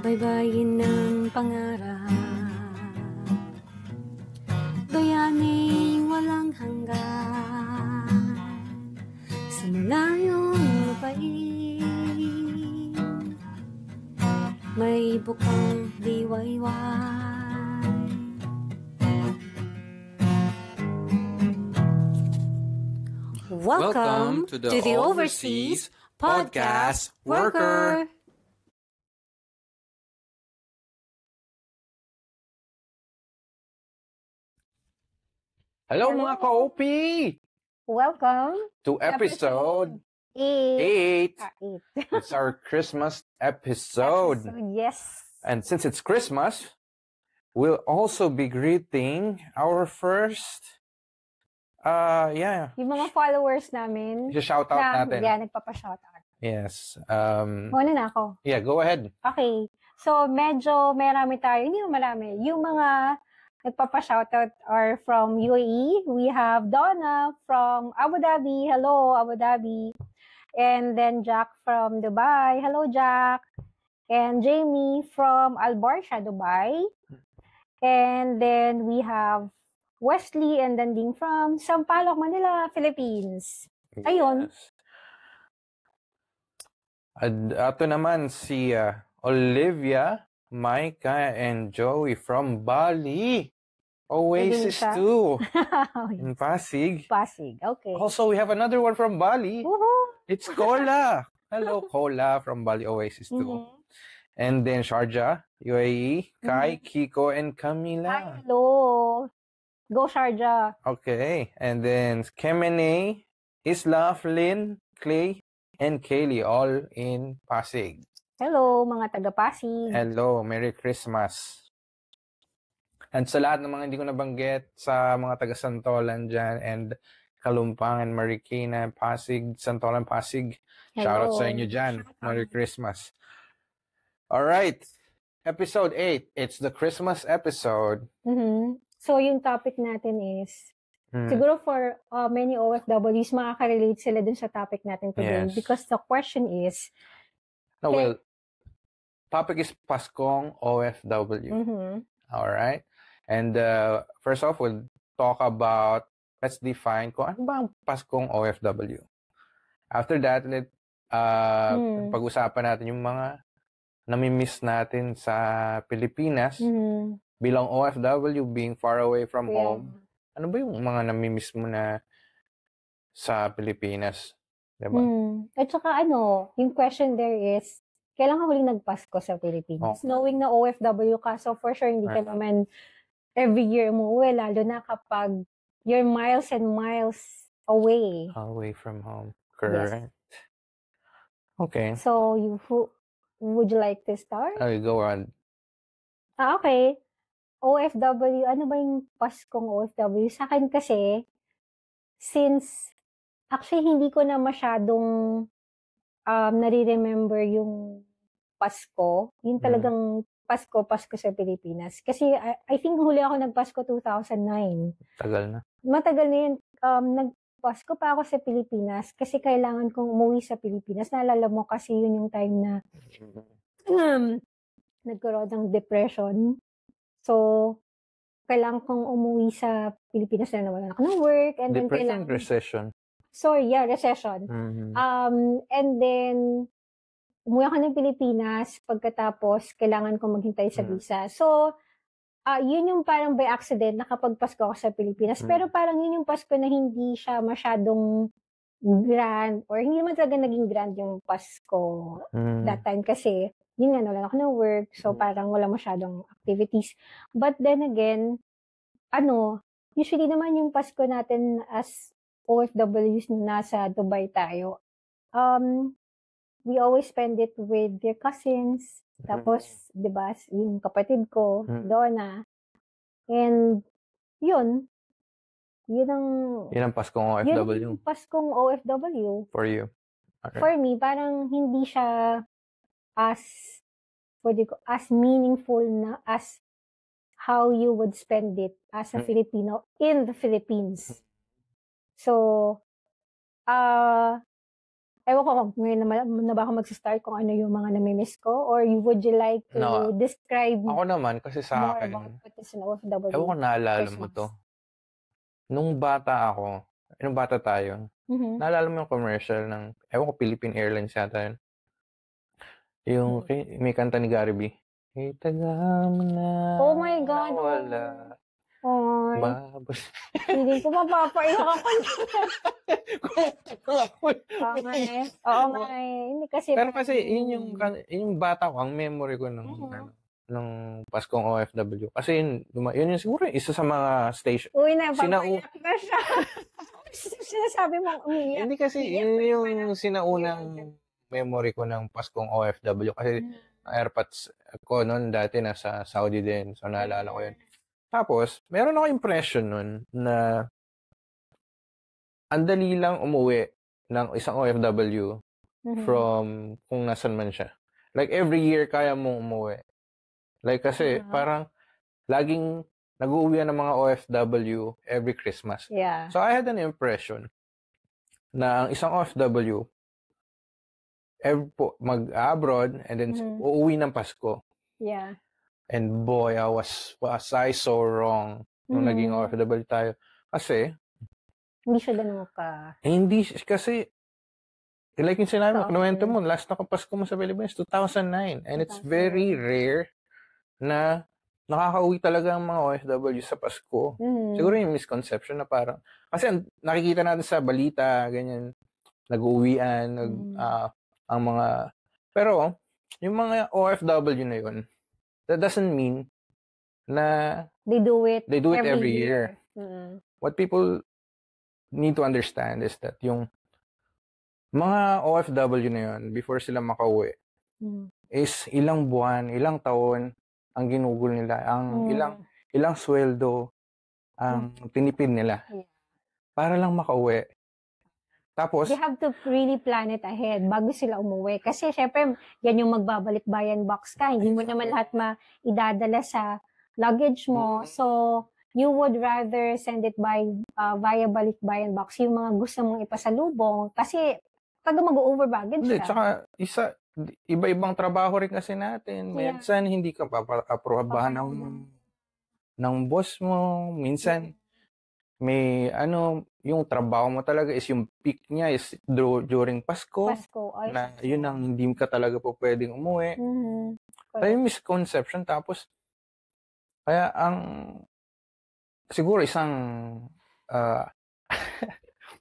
Baybayin ng pangarap, bayaning walang hanggan, sa malayong lupain, may bukang liwayway. Welcome to the Overseas Podcast Worker. Hello mga ka-OP! Welcome to episode 8. It's our Christmas episode. Yes. And since it's Christmas, we'll also be greeting our first, yung mga followers namin. shoutout natin. Yeah, nagpapa-shoutout. Yes. Muna na ako. Yeah, go ahead. Okay. So, medyo marami tayo. Hindi marami. Yung mga nagpapa-shoutout are from UAE. We have Donna from Abu Dhabi. Hello, Abu Dhabi. And then Jack from Dubai. Hello, Jack. And Jamie from Al Barsha, Dubai. And then we have Wesley and Danding from Sampaloc, Manila, Philippines. Ayun. Yes. Ato naman si Olivia, Micah, and Joey from Bali. Oasis 2 in Pasig. Pasig, okay. Also, we have another one from Bali. Woohoo! It's Kola. Hello, Kola from Bali Oasis 2. And then Sharjah, UAE, Kai, Kiko, and Camila. Hi, hello. Go Sharjah. Okay. And then Kemene, Isla, Flynn, Clay, and Kaylee, all in Pasig. Hello, mga taga-Pasig. Hello, Merry Christmas. And sa lahat ng mga hindi ko nabanggit, sa mga taga-Santolan dyan, and Kalumpangan, Marikina, Pasig, Santolan, Pasig, shoutout sa inyo dyan. Merry Christmas. Alright, episode 8. It's the Christmas episode. So, yung topic natin is, siguro for many OFWs, makaka-relate sila dun sa topic natin today. Yes. Because the question is... topic is Paskong OFW. Alright? And first off, we'll talk about, let's define kung ano ba ang Paskong OFW. After that, pag-usapan natin yung mga namimiss natin sa Pilipinas bilang OFW, being far away from home. Ano ba yung mga namimiss mo na sa Pilipinas? Diba? At saka yung question there is, kailan ka huling nagpasko sa Pilipinas? Knowing na OFW ka, so for sure hindi ka naman every year umuwi, lalo na kapag you're miles and miles away. Away from home. Correct. Yes. Okay. So, would you like to start? Okay, go on. Okay. OFW, ano ba yung Paskong OFW? Sa akin kasi, since, actually, hindi ko na masyadong nare-remember yung Pasko. Yung talagang Pasko sa Pilipinas. Kasi I think huli ako nagpasko 2009. Tagal na. Matagal na yun. Nagpasko pa ako sa Pilipinas kasi kailangan kong umuwi sa Pilipinas. Naalala mo kasi yun yung time na nagkaroon ng depression. So, kailangan kong umuwi sa Pilipinas na nawalan ako ng work. And depression, recession. Sorry, recession. And then, umuwi ako ng Pilipinas, pagkatapos, kailangan kong maghintay sa visa. So, yun yung parang by accident, nakapagpasko ako sa Pilipinas. Pero parang yun yung Pasko na hindi siya masyadong grand, or hindi naman talaga naging grand yung Pasko that time. Kasi, yun nga, wala ako ng work, so parang wala masyadong activities. But then again, usually naman yung Pasko natin as OFWs na nasa Dubai tayo, we always spend it with their cousins. Tapos, di ba, yung kapatid ko, Donna. And, yun ang Paskong OFW. Yun ang Paskong OFW. For you. Okay. For me, parang hindi siya as meaningful na as how you would spend it as a Filipino in the Philippines. So, Ewan ko kung ngayon na ba ako mag-start kung ano yung mga nami-miss ko, or would you like to describe Ako naman, kasi sa more akin, about what is an OFW ewan ko naalala mo Christmas? to. Nung bata tayo, naalala mo yung commercial ng, ewan ko, Philippine Airlines yata yun. Yung may kanta ni Gary B. Hey, taga mo na Oh my God. nawala. Oy. Babas. Hindi ko mapapaiyak ako. Oo nga eh. Oo nga eh. Hindi kasi. Pero kasi, yun yung bata ko, ang memory ko ng Paskong OFW. Kasi yun yung siguro isa sa mga station. Uy, napapaiyak na siya. Sinasabi mong umiyak. Hindi kasi, yun yung sinaunang memory ko ng Paskong OFW. Kasi airpods ko noon dati nasa Saudi din. So, naalala ko yun. Tapos, meron ako impression nun na ang dali lang umuwi ng isang OFW from kung nasan man siya. Like, every year, kaya mong umuwi. Like, kasi, parang, laging nag-uuwi ng mga OFW every Christmas. Yeah. So, I had an impression na ang isang OFW, mag-abroad, and then uuwi ng Pasko. Yeah. And boy, was I so wrong nung naging OFW tayo. Kasi, hindi siya ganun ka. Hindi, kasi, like yung sinabi mo, kinuwento mo, last na Pasko mo sa Philippines, 2009. And it's very rare na nakakauwi talaga ang mga OFW sa Pasko. Siguro yung misconception na parang, kasi nakikita natin sa balita, ganyan, nag-uwian, ang mga, pero, yung mga OFW na yun, that doesn't mean na they do it every year. What people need to understand is that yung mga OFW na yun, before sila makauwi, is ilang buwan, ilang taon ang ginugol nila, ang ilang sweldo ang tinipid nila para lang makauwi. Tapos, they have to really plan it ahead bago sila umuwi. Kasi syempre, yan yung magbabalik bayan box ka. Hindi mo naman lahat idadala sa luggage mo. So, you would rather send it via balikbayan box yung mga gusto mong ipasalubong. Kasi, pag mag-over baggage ka. Hindi, tsaka iba-ibang trabaho rin kasi natin. Minsan, hindi ka papaprobahan ng boss mo. Minsan, may yung trabaho mo talaga is yung peak niya is during Pasko. Na yun ang hindi ka talaga po pwedeng umuwi. Kaya yung misconception. Tapos, kaya siguro isang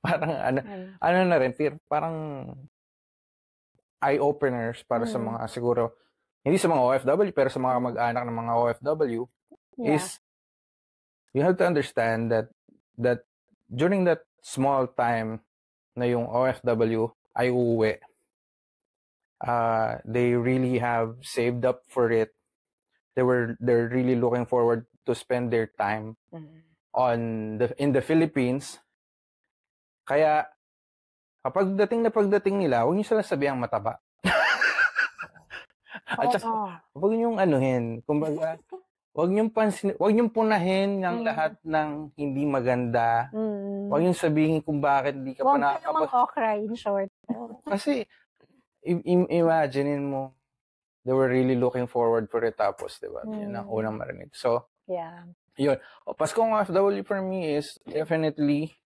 parang na rin, parang eye-openers para sa mga siguro, hindi sa mga OFW, pero sa mga mag-anak ng mga OFW, is you have to understand that during that small time na yung OFW ay uuwi, they really have saved up for it. They're really looking forward to spend their time in the Philippines. Kaya kapag pagdating nila, huwag niyo sila sabihang mataba. At saka, huwag niyong kumbaga, huwag niyong punahin ng lahat ng hindi maganda. Huwag niyong sabihin kung bakit hindi ka pa nakakapag... Huwag ka okra, in short. Kasi, imaginein mo, they were really looking forward for it, tapos, diba? Yun ang unang marinig. So, yun. Paskong OFW for me is definitely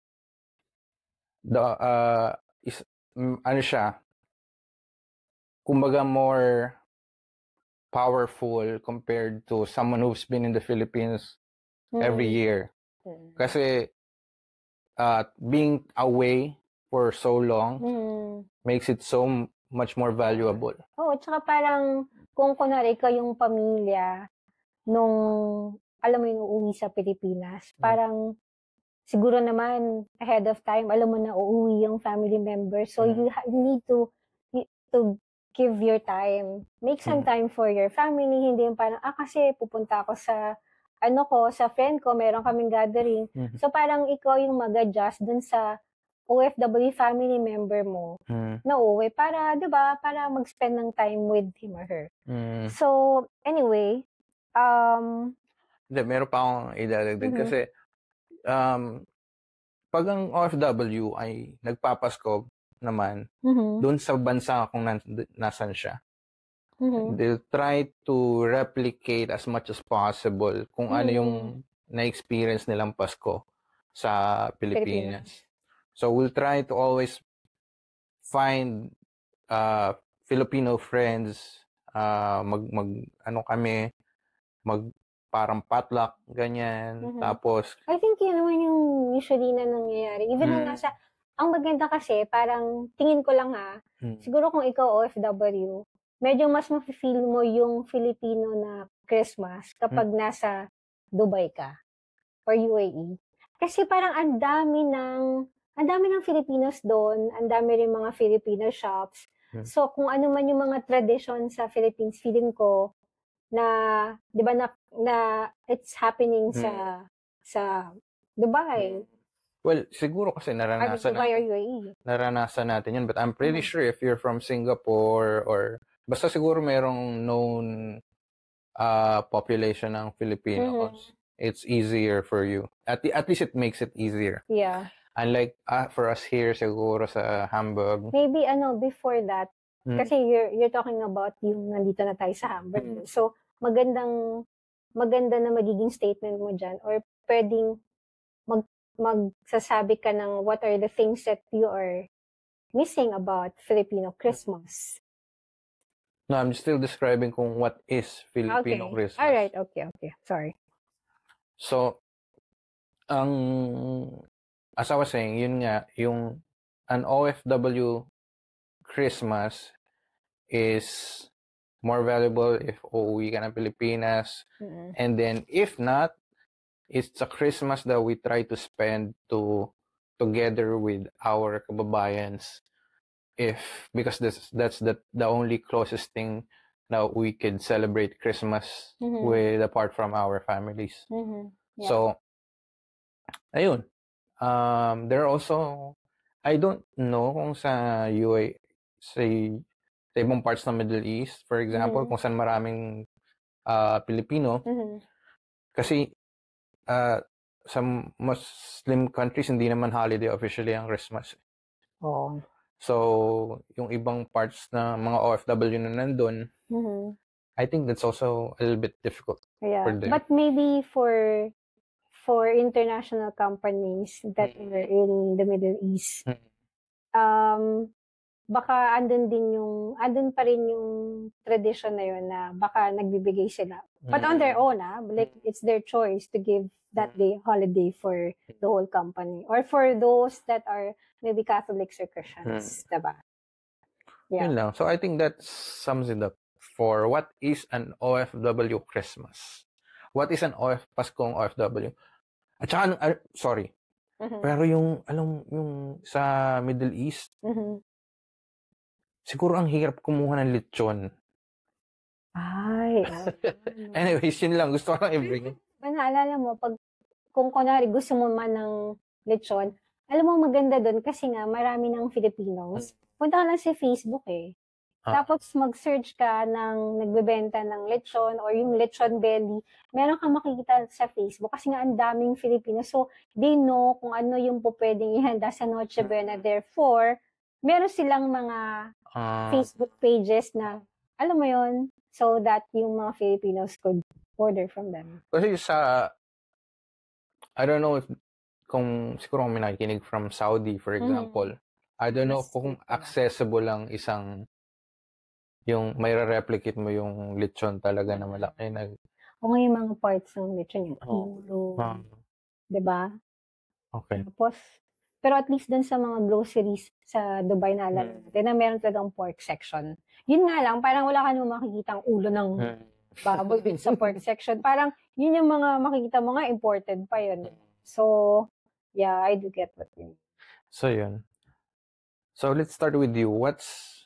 siya, kumbaga more powerful compared to someone who's been in the Philippines every year. Kasi being away for so long makes it so much more valuable. Tsaka parang kung kunwari ikaw yung pamilya nung alam mo yung uuwi sa Pilipinas, parang siguro naman ahead of time alam mo na uuwi yung family member, so you need to give your time, make some time for your family, hindi yung parang kasi pupunta ako sa sa friend ko, meron kaming gathering. So parang ikaw yung mag-adjust dun sa OFW family member mo na uwi para, 'di ba, para mag-spend ng time with him or her. So, anyway, meron pa akong idadagdag kasi pag ang OFW ay nagpapasko, naman, doon sa bansa kung nasan siya, they'll try to replicate as much as possible kung ano yung na-experience nilang Pasko sa Pilipinas. So we'll try to always find Filipino friends, parang potluck, ganyan. Tapos, I think yun naman yung usually na nangyayari. Even nung ang maganda kasi, parang, tingin ko lang siguro kung ikaw OFW, medyo mas mafe-feel mo yung Filipino na Christmas kapag nasa Dubai ka or UAE. Kasi parang ang dami ng Filipinos doon, ang dami rin mga Filipino shops. So, kung ano man yung mga tradition sa Philippines, feeling ko, na 'di ba na it's happening sa Dubai. Well, siguro kasi naranasan natin yun, but I'm pretty sure if you're from Singapore or basta siguro merong known population ng Filipinos, it's easier for you. At least it makes it easier. Yeah. Unlike for us here siguro sa Hamburg. Maybe before that, kasi you're talking about yung nandito na tayo sa Hamburg. So, maganda na magiging statement mo dyan or pwedeng magsasabi ka ng what are the things that you are missing about Filipino Christmas. No, I'm still describing kung what is Filipino Christmas. Alright, okay. Sorry. So, as I was saying, yun nga, an OFW Christmas is more valuable if uuwi ka ng Pilipinas. And then, if not, it's a Christmas that we try to spend together with our kababayans. Because that's the only closest thing that we can celebrate Christmas with apart from our families. Yeah. So, ayun. There are also, I don't know kung sa UAE, sa ibang parts ng Middle East, for example, kung saan maraming Pilipino. Kasi sa Muslim countries, hindi naman holiday officially ang Christmas. Oh. So, yung ibang parts na mga OFW na nandun, I think that's also a little bit difficult for them. But maybe for international companies that are in the Middle East, baka andun pa rin yung tradition na yun na baka nagbibigay sila. But on their own, like it's their choice to give that day holiday for the whole company or for those that are maybe Catholics or Christians, diba? Yeah. Yun lang. So I think that sums it up for what is an OFW Christmas. What is an Paskong OFW? At saka, sorry. Pero yung sa Middle East, siguro ang hirap kumuha ng lechon. Ay. Anyways, yun lang. Gusto ko lang i-bring. Naalala mo, kung kunwari gusto mo man ng lechon, alam mo maganda doon kasi nga marami ng Filipinos. Punta ka lang sa Facebook Tapos mag-search ka ng nagbebenta ng lechon or yung lechon belly. Meron kang makikita sa Facebook kasi nga ang daming Filipino. So, they know kung ano yung pwedeng ihanda sa Noche Buena. Therefore, meron silang mga Facebook pages na, alam mo yon, so that yung mga Filipinos could order from them. Kasi I don't know if siguro kung may nakikinig from Saudi, for example, I don't know kung accessible lang yung may replicate mo yung lechon talaga na malaki na. O ngayon mga parts ng lechon, yung ulo. Diba? Okay. Tapos, pero at least dun sa mga groceries sa Dubai na alam natin na meron talagang pork section. Yun nga lang, parang wala ka naman makikita ang ulo ng baboy din sa pork section. Parang yun yung mga makikita mo nga, imported pa yun. So, yeah, I do get what you mean. So, yun. So, let's start with you. What's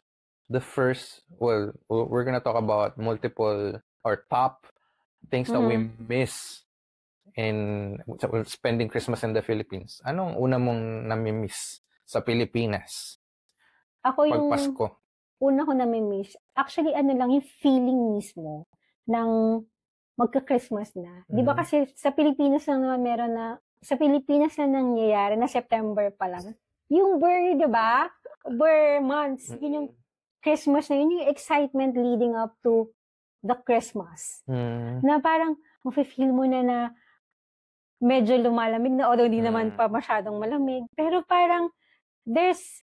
the first, well, we're gonna talk about multiple or top things that we miss in spending Christmas in the Philippines. Anong una mong nami-miss sa Pilipinas? Ako yung Pasko. Una ko nami-miss. Actually, lang yung feeling mismo ng magka-Christmas na. Di ba kasi sa Pilipinas lang naman sa Pilipinas na nangyayari na September pa lang. Yung bird, di ba? Bare months. Yun yung Christmas na yun yung excitement leading up to the Christmas. Na parang mafe-feel mo na medyo lumalamig na, although hindi naman pa masyadong malamig. Pero parang there's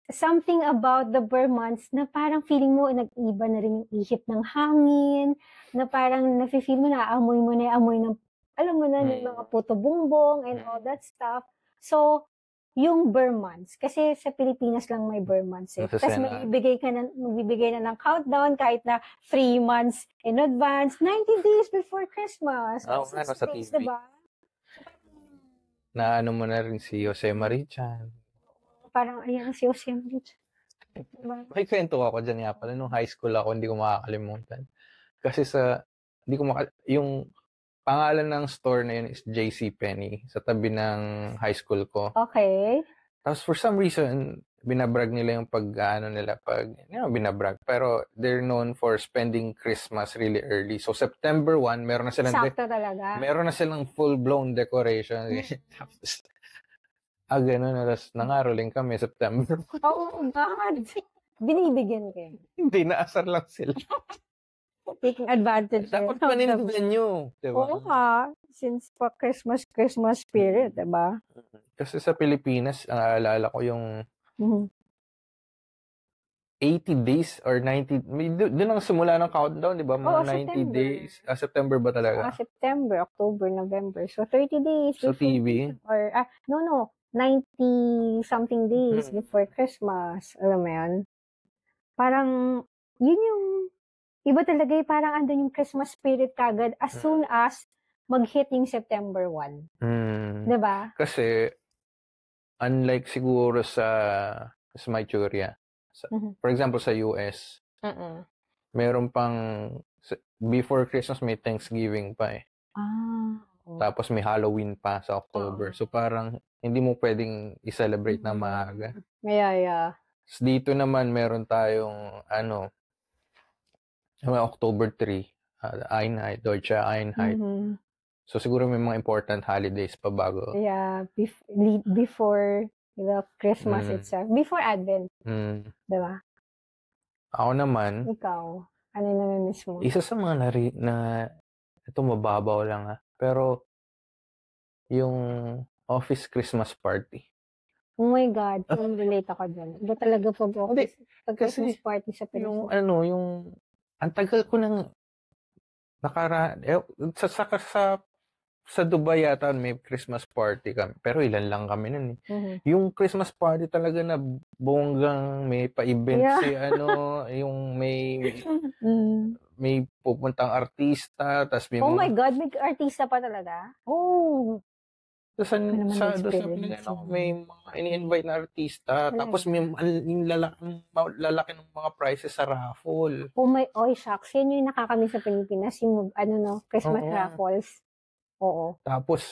something about the bare months na parang feeling mo nag-iba na rin yung ihip ng hangin, na parang nafe-feel mo na amoy mo na yung amoy ng, alam mo na, yung mga puto bumbong and all that stuff. So, yung bare months, kasi sa Pilipinas lang may bare months eh. Tapos magbibigay na ng countdown kahit na 3 months in advance, 90 days before Christmas. Oo, ano sa days, TV. diba? Na ano mo na rin si Jose Marichan. Parang, ayan, si Jose Marichan. Diba? May kwento ako dyan nga pala. Nung high school ako, hindi ko makakalimutan. Kasi yung pangalan ng store na yun is JCPenney sa tabi ng high school ko. Okay. Tapos for some reason, binabrag nila yung binabrag. Pero they're known for spending Christmas really early. So September 1, meron na silang sakto talaga. Meron na silang full-blown decoration. Tapos ganun. Tapos nangaroling kami September 1. Oh, God. Binibigyan kayo. Hindi, naasar lang sila. Taking advantage. Dapat panindigan nyo. Diba? Oo nga. Since pa Christmas spirit, diba? Kasi sa Pilipinas, naalala ko yung 80 days or 90, doon ang simula ng countdown, di ba? Mga 90 September. Days. September ba talaga? September, October, November. So, 30 days. So, TV? Or, 90-something days before Christmas. Alam mo yun? Parang, yun yung, iba talaga parang andun yung Christmas spirit kagad as soon as mag-hit yung September 1. Diba? Kasi, unlike siguro sa Manchuria, for example, sa US, meron pang, before Christmas, may Thanksgiving pa eh. Tapos may Halloween pa sa October. So parang, hindi mo pwedeng i-celebrate na maaga. Yeah. So, dito naman, meron tayong, October 3, Einheit, Deutsche Einheit. So siguro may mga important holidays pa bago. Yeah, before the Christmas itself. Before Advent. Diba? Ako naman. Ikaw, ano yung namimiss mo? Isa sa mga ito mababaw lang pero yung office Christmas party. Oh my God, relate ako dyan. Iba talaga pag Christmas party sa Pilipinas. Yung ang tagal ko nang sa Dubai yata may Christmas party kami. Pero ilan lang kami nun eh. Yung Christmas party talaga na bonggang may pa-event yung may pupuntang artista, tas may my God, may artista pa talaga? Oh. May mga ini-invite na artista, tapos may yung lalaki ng mga prizes sa raffle. Shucks. Yan yung nakakamiss sa Pilipinas, yung Christmas raffles. Oo. Tapos,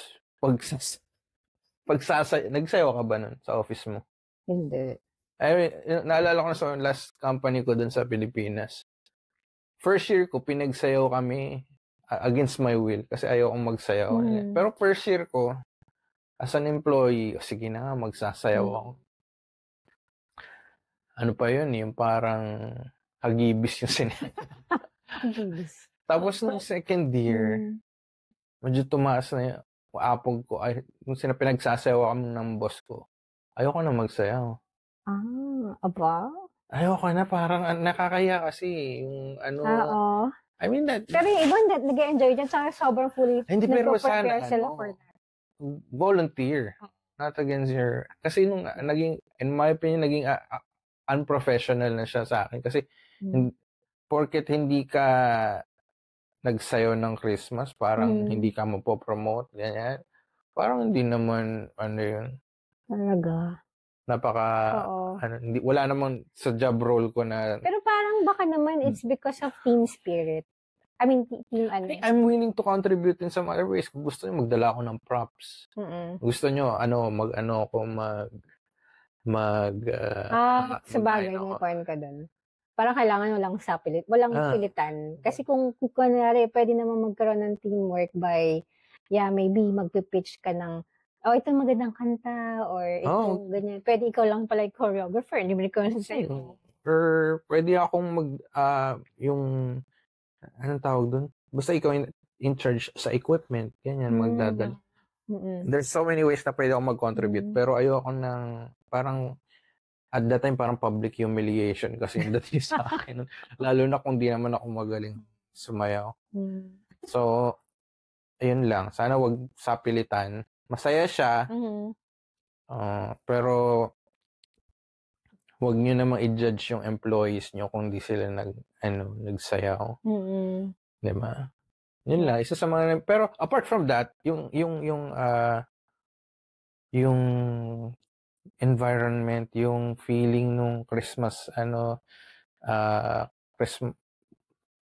nagsayaw ka ba nun sa office mo? Hindi. Naalala ko na sa last company ko dun sa Pilipinas. First year ko, pinagsayaw kami against my will kasi ayaw kong magsayaw. Pero first year ko, as an employee, sige na nga, magsasayaw ako. Ano pa yun? Yung parang hagibis yung Hagibis. Tapos nung second year, medyo tumaas na yung apog ko. Nung pinagsasayaw kami ng boss ko, ayoko na magsayaw. Aba? Ayoko na, parang nakakaya kasi yung Oo. I mean that. Pero yung iba nag-enjoy dyan, saka sobrang fully nagpo-prepare sila for that. Volunteer. Not against your... Kasi nung in my opinion, naging unprofessional na siya sa akin. Kasi porket hindi ka nagsayo ng Christmas, parang hindi ka mapopromote, ganyan. Parang hindi naman, yun. Talaga. Wala naman sa job role ko na... Pero parang baka naman it's because of team spirit. I mean, I'm willing to contribute in some other ways. Kung gusto nyo, magdala ako ng props. Gusto nyo, sabagay, may point ka dun. Parang kailangan walang pilitan. Kasi kung kunwari, pwede naman magkaroon ng teamwork by, maybe magpipitch ka ng ito magandang kanta or ito ganyan. Pwede ikaw lang pala yung choreographer, hindi mo ikaw na sa'yo. Or pwede akong yung, anong tawag doon? Basta ikaw in charge sa equipment, ganyan, magdadala. There's so many ways na pwede akong mag-contribute, pero ayoko ng, parang, at that time, parang public humiliation kasi yung dating sa akin. Lalo na kung di naman ako magaling sumayaw. So, ayun lang. Sana wag sapilitan. Masaya siya. Pero, wag nyo namang i-judge yung employees nyo kung di sila nagsayaw. Diba? Yun lang. Isa sa mga, pero apart from that, yung environment, yung feeling nung Christmas,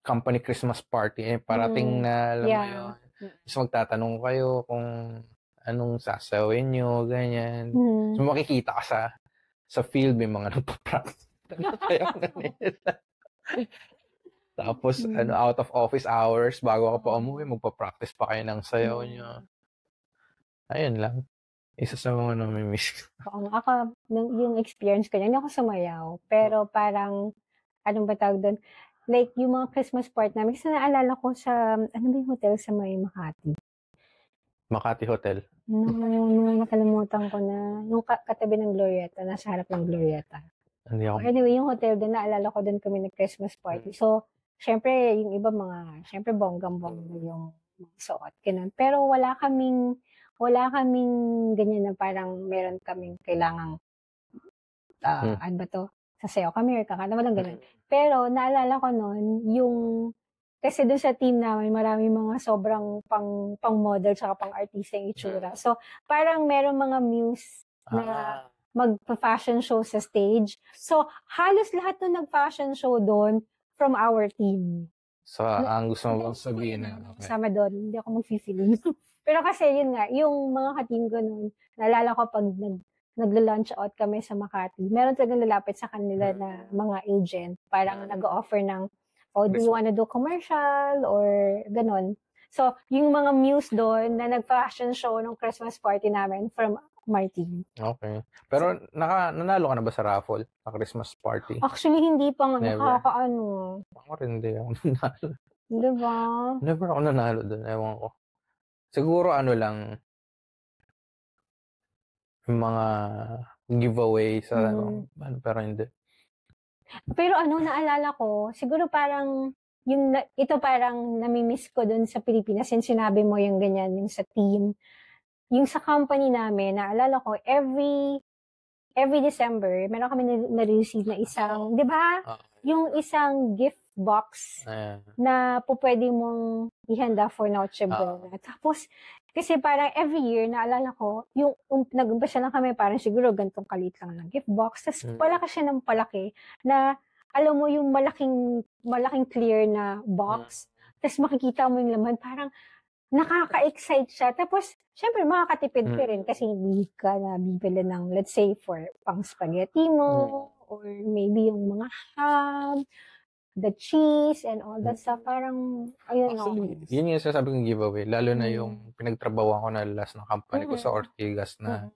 company Christmas party, parating na, alam mo yun. So, magtatanong kayo kung anong sasawin nyo, ganyan. So, makikita ka sa field, may mga nagpa-practice. Tapos, out of office hours, bago ka pa umuwi, magpa-practice pa kayo ng sayaw nyo. Ayun lang. Isa sa mga namimiss ko. Ako, yung experience ko, hindi ako sumayaw. Pero parang, anong ba tawag doon? Like, yung mga Christmas party namin, kasi naalala ko sa, ano ba yung hotel sa may Makati? Makati Hotel? Nakalimutan ko na. Yung katabi ng Glorieta, nasa harap ng Glorieta. Anyway, yung hotel doon, naalala ko doon kami nag-Christmas party. So, syempre, yung iba syempre, bonggang-bongga yung suot. Ganun. Pero wala kaming ganyan na parang meron kaming kailangang, ano ba to? Sasayaw kami or kakanta, walang ganun. Pero, naalala ko noon, kasi doon sa team namin, marami mga sobrang pang-model tsaka pang-artista yung itsura. So, parang meron mga muse na magpa-fashion show sa stage. So, halos lahat nung nag-fashion show doon from our team. So, ang gusto mo bang sabihin na? Okay. Sama doon, hindi ako mag-feeling. Pero kasi yun nga, yung mga ka-team ko noon, naalala ko pag nagla-lunch out kami sa Makati, meron talagang lalapit sa kanila na mga agent, parang nag-offer ng, do you wanna do commercial or ganon. So, yung mga muse doon na nag-fashion show ng Christmas party namin from my team. Okay. Pero nanalo ka na ba sa raffle sa Christmas party? Actually, hindi pa nga. Nakakaano. Ako rin hindi ako nanalo. Diba? Never ako nanalo doon. Ewan ko. Siguro lang, yung mga giveaway sa pero hindi. Pero naalala ko, siguro parang ito parang namimiss ko dun sa Pilipinas since sinabi mo yung ganyan, yung sa team. Yung sa company namin, naalala ko, every December, meron kami na-receive na isang, di ba? Yung isang gift box na pwede mong ihanda for Noche Buena. Tapos, kasi parang every year, naalala ko, yung nag-umpisa lang kami, parang siguro gantong kalit lang ng gift box. Tapos palaki siya ng palaki na, alam mo yung malaking clear na box. Tapos makikita mo yung laman, parang nakaka-excite siya. Tapos, syempre, makakatipid ka rin kasi hindi ka na bibili ng, let's say, for pang spaghetti mo, or maybe yung mga ham, the cheese, and all that stuff. Parang, ayun. Actually, yun yung sasabi kong giveaway. Lalo na yung pinagtrabawan ko na last ng company ko sa Ortigas na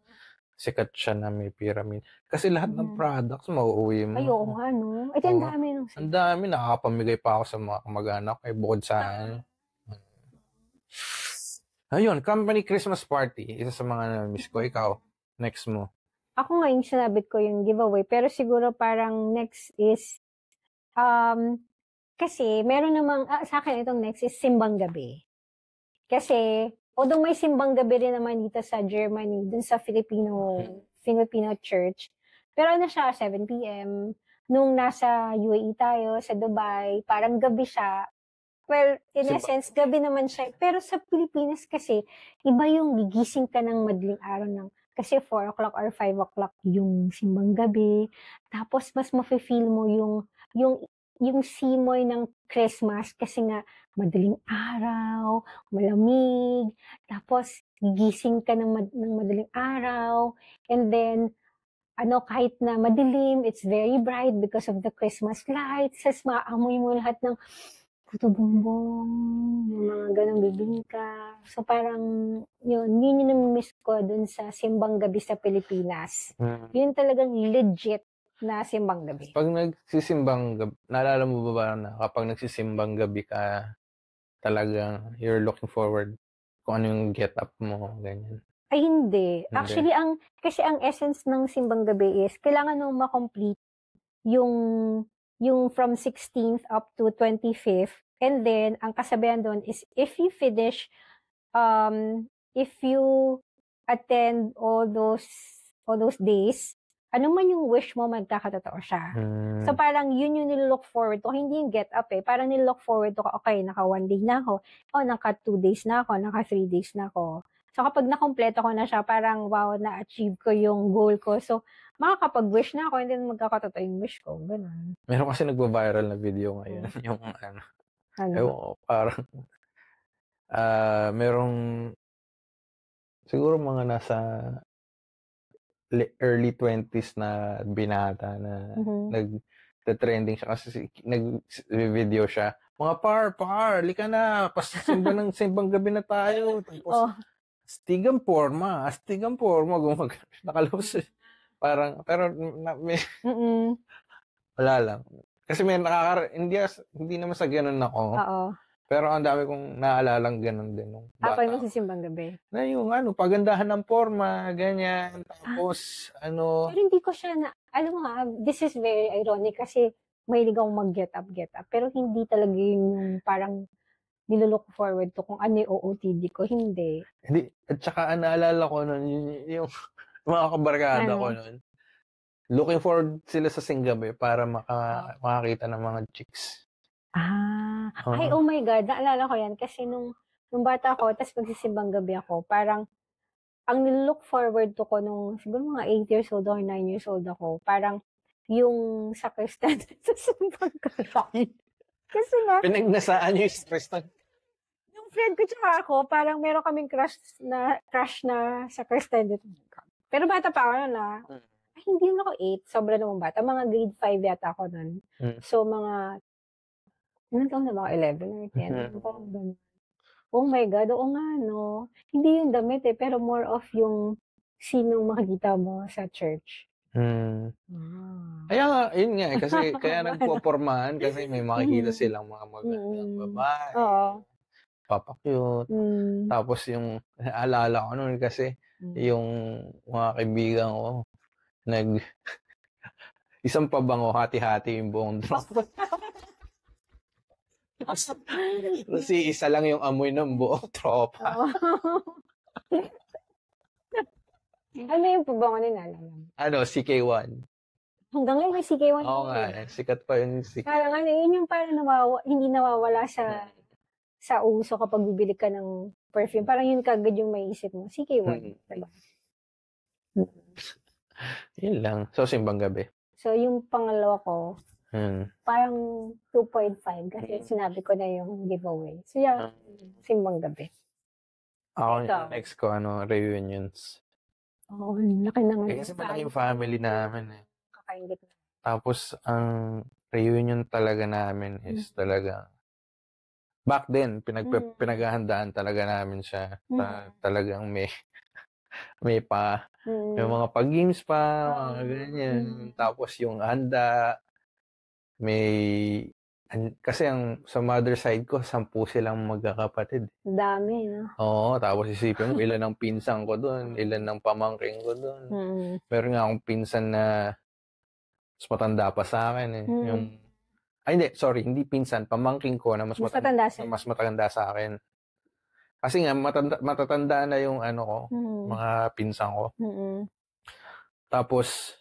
sikat siya na may pyramid. Kasi lahat ng products mauuwi mo. Ayoko nga, no? Ito ang dami. Ang dami, nakakapamigay pa ako sa mga kamag-anak bukod sa ayun, company Christmas party. Isa sa mga na-miss ko. Ikaw, next mo. Ako nga yung sinabi ko yung giveaway. Pero siguro parang next is, kasi meron namang, sa akin itong next is Simbang Gabi. Kasi, although may Simbang Gabi rin naman dito sa Germany, dun sa Filipino church, pero siya, 7 p.m. Nung nasa UAE tayo, sa Dubai, parang gabi siya. Well, in essence, gabi naman siya. Pero sa Pilipinas kasi, iba yung gigising ka ng madaling araw ng, kasi 4 o'clock or 5 o'clock yung simbang gabi. Tapos, mas mafe-feel mo yung simoy ng Christmas kasi nga, madaling araw, malamig, tapos, gigising ka ng madaling araw, and then, kahit na madilim, it's very bright because of the Christmas lights, sas maamoy mo lahat ng puto bumbong, yung mga ganong bibingka. So parang yun yung nami-miss ko dun sa simbang gabi sa Pilipinas. Yun talagang legit na simbang gabi. Pag nagsisimbang gabi, naalala mo ba na kapag nagsisimbang gabi ka, talagang you're looking forward kung ano yung get up mo, ganyan? Ay, hindi. Actually, kasi ang essence ng simbang gabi is, kailangan mong ma-complete yung from 16th up to 25th. And then, ang kasabihan doon is, if you attend all those days, ano man yung wish mo, magkakatotoo siya. So, parang yun yung nilook forward to. Hindi yung get up eh. Parang nilook forward to, okay, naka 1 day na ako. Naka 2 days na ako. Naka 3 days na ako. So, kapag nakompleto ko na siya, parang wow, na-achieve ko yung goal ko. So, makakapag-wish na ako and then magkakatotoo yung wish ko. Ganun. Meron kasi nagba-viral na video ngayon. Yung parang merong siguro mga nasa early 20s na binata na nag-trending siya kasi nag-video siya. Mga par, lika na, pasimba ng simbang gabi na tayo. Tapos, astigang forma, nakalabas. Parang, pero, wala lang. Kasi may hindi naman sa ganun ako. Oo. Pero ang dami kong naalalang ganun din nung bata. Pag nagsisimbang gabi? Na yung pagandahan ng forma, ganyan. Tapos, Pero hindi ko siya alam mo this is very ironic kasi mahilig akong mag-get up. Pero hindi talaga yung parang nilook forward to kung ano yung OOTD ko. Hindi. At saka naalala ko nun, yung mga kabarkada ko nun, looking forward sila sa singgabi para makakita ng mga chicks. Ay, oh my God, naalala ko yan kasi nung bata ko, tapos magsisimbang gabi ako, parang ang nilook forward to ko nung siguro mga 8 years old or 9 years old ako, parang yung sacristan sa simbang gabi. Kasi nga, pinagnasaan yung stress ng yung friend ko tsaka ako, parang meron kaming crush na sacristan dito. Pero bata pa ako na, hindi naman ako 8, sobra namang bata. Mga grade 5 yata ako nun. So, mga, ilan taon na ba? 11 or 10? Oh my God, oo nga, no? Hindi yung damit pero more of yung sinong makikita mo sa church. Kaya nga, yun nga kasi kaya nagpopormahan kasi may makikita silang mga magandang babae. Papakyut. Tapos yung, alala ko noon kasi, yung mga kaibigan ko, isang pabango, hati-hati yung buong drop. Kasi isa lang yung amoy ng buong tropa. Ano yung pabango nila? CK1. Hanggang ngayon may CK1. Oo nga, sikat pa yun. Parang yun yung parang hindi nawawala sa uso kapag bibili ka ng perfume. Parang yun kagad yung may isip mo. CK1. Diba? Yun lang. So, simbang gabi. So, yung pangalawa ko, parang 2.5 kasi sinabi ko na yung giveaway. So, yeah, simbang gabi. Ako, next ko, reunions. Oo, laki na nga. Kasi malaki yung family namin eh. Kakaingit na. Tapos, ang reunion talaga namin is talaga, back then, pinaghahandaan talaga namin siya. Talagang may mga pag-games pa, mga ganyan. Tapos yung handa, kasi sa mother side ko, 10 silang magkakapatid. Dami, no? Oo, tapos isipin mo, ilan ang pinsan ko doon, ilan ang pamangking ko doon. Meron nga akong pinsan na mas matanda pa sa akin eh. Hindi pinsan, pamangking ko na mas matanda sa akin. Kasi nga, matatanda na yung mga pinsan ko. Tapos,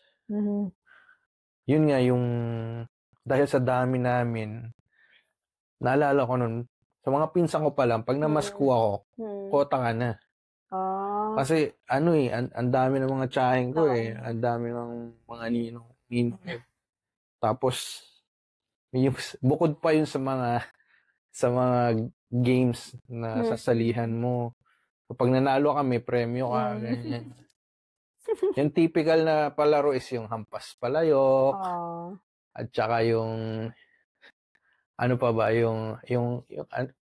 yun nga yung, dahil sa dami namin, naalala ko nun, sa mga pinsan ko pa lang, pag namasko ako, kota ka na. Kasi, ang dami ng mga tsahin ko eh. Ang dami ng mga ninong eh. Tapos, bukod pa yun sa mga games na sasalihan mo. Kapag nanalo ka, may premyo ka, ganyan. Yung typical na palaro is yung hampas palayok, at saka yung ano pa ba,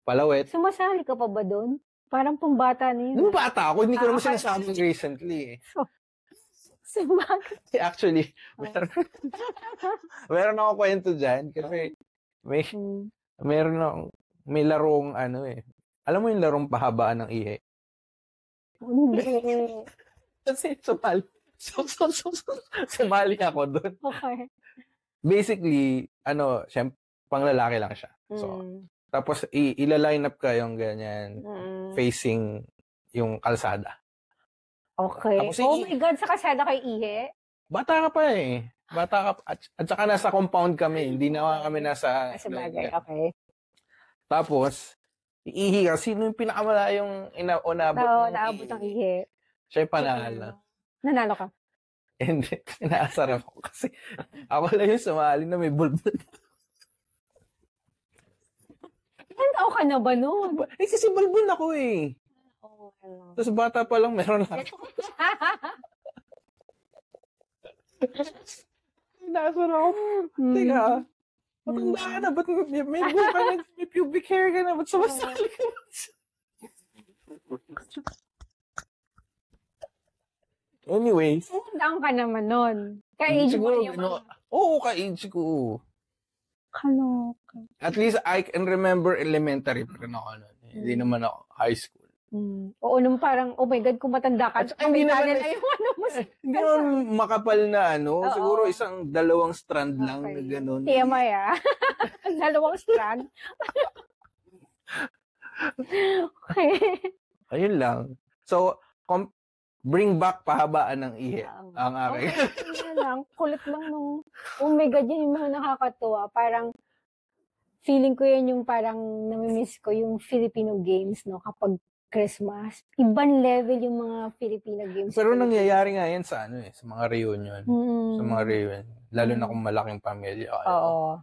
Palawet. Sumasali ka pa ba doon? Parang pambata na yun. Nung bata ako, hindi ko naman sinasabing recently. Actually, meron ako kwento dyan. Kasi may larong alam mo yung larong pahabaan ng ihi? Hindi. Kasi sumali ako doon. Okay. Basically, siyempre, panglalaki lang siya. So, tapos ila-line up ka yung ganyan, facing yung kalsada. Okay. Tapos, oh my God, sa kalsada kay ihi? Bata ka pa eh. At saka nasa compound kami. Hindi na kami nasa... Sa bagay, okay. Tapos, iihi ka. Sino yung pinakamalayong inabot ng naabot ng ihi? Siya yung panalo. Nanalo ka? Hindi. Inaasar ako kasi ako lang yung sumali na may bulbul. Ilan taon ka na ba noon? Kasi bulbul ako eh. Oh, hello. Tapos bata pa lang meron na ako. Inaasar ako. Teka, matanda ka na. Ba't may pubic hair ka na? Ba't sumasali ka? Anyways. Saan ka naman nun? Ka-age mo yung Oo, ka-age ko. Kaloka. At least I can remember elementary pa rin ako nun. Hindi naman ako high school. Oo, nung parang, oh my God, kung matanda ka, hindi naman hindi naman makapal na siguro dalawang strand lang na gano'n. TMI dalawang strand. Okay. Ayun lang. So, bring back pahabaan ng ihi. Ang aking. Okay, lang. Kulit lang nung, oh my God, yun yung mga nakakatuwa. Parang, feeling ko yan yung parang namimiss ko yung Filipino games, no? Kapag Christmas. Ibang level yung mga Filipino games. Pero nangyayari nga yan sa sa mga reunion. Sa mga reunion. Lalo na kung malaking pamilya. Oo.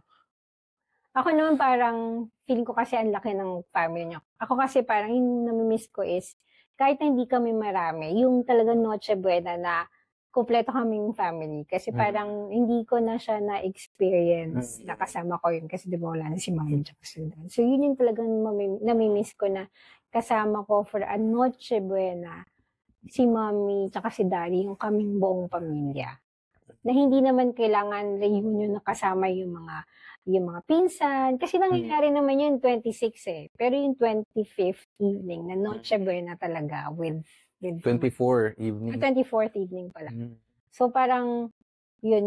Ako naman parang, feeling ko kasi ang laki ng family niyo. Ako kasi parang yung namimiss ko is, kahit na hindi kami marami, yung talagang Noche Buena na kompleto kaming family. Kasi parang hindi ko na siya na-experience. Nakasama ko yun kasi di ba wala na si Mami at si Dan. So yun yung talagang namimiss ko na kasama ko for a Noche Buena, si Mami tsaka si Daddy, yung kaming buong pamilya. Na hindi naman kailangan reunion na kasama yung mga pinsan. Kasi nangyayari naman yun 26 Pero yung 25th evening na Noche Buena talaga with 24th evening. 24th evening pala. So parang yun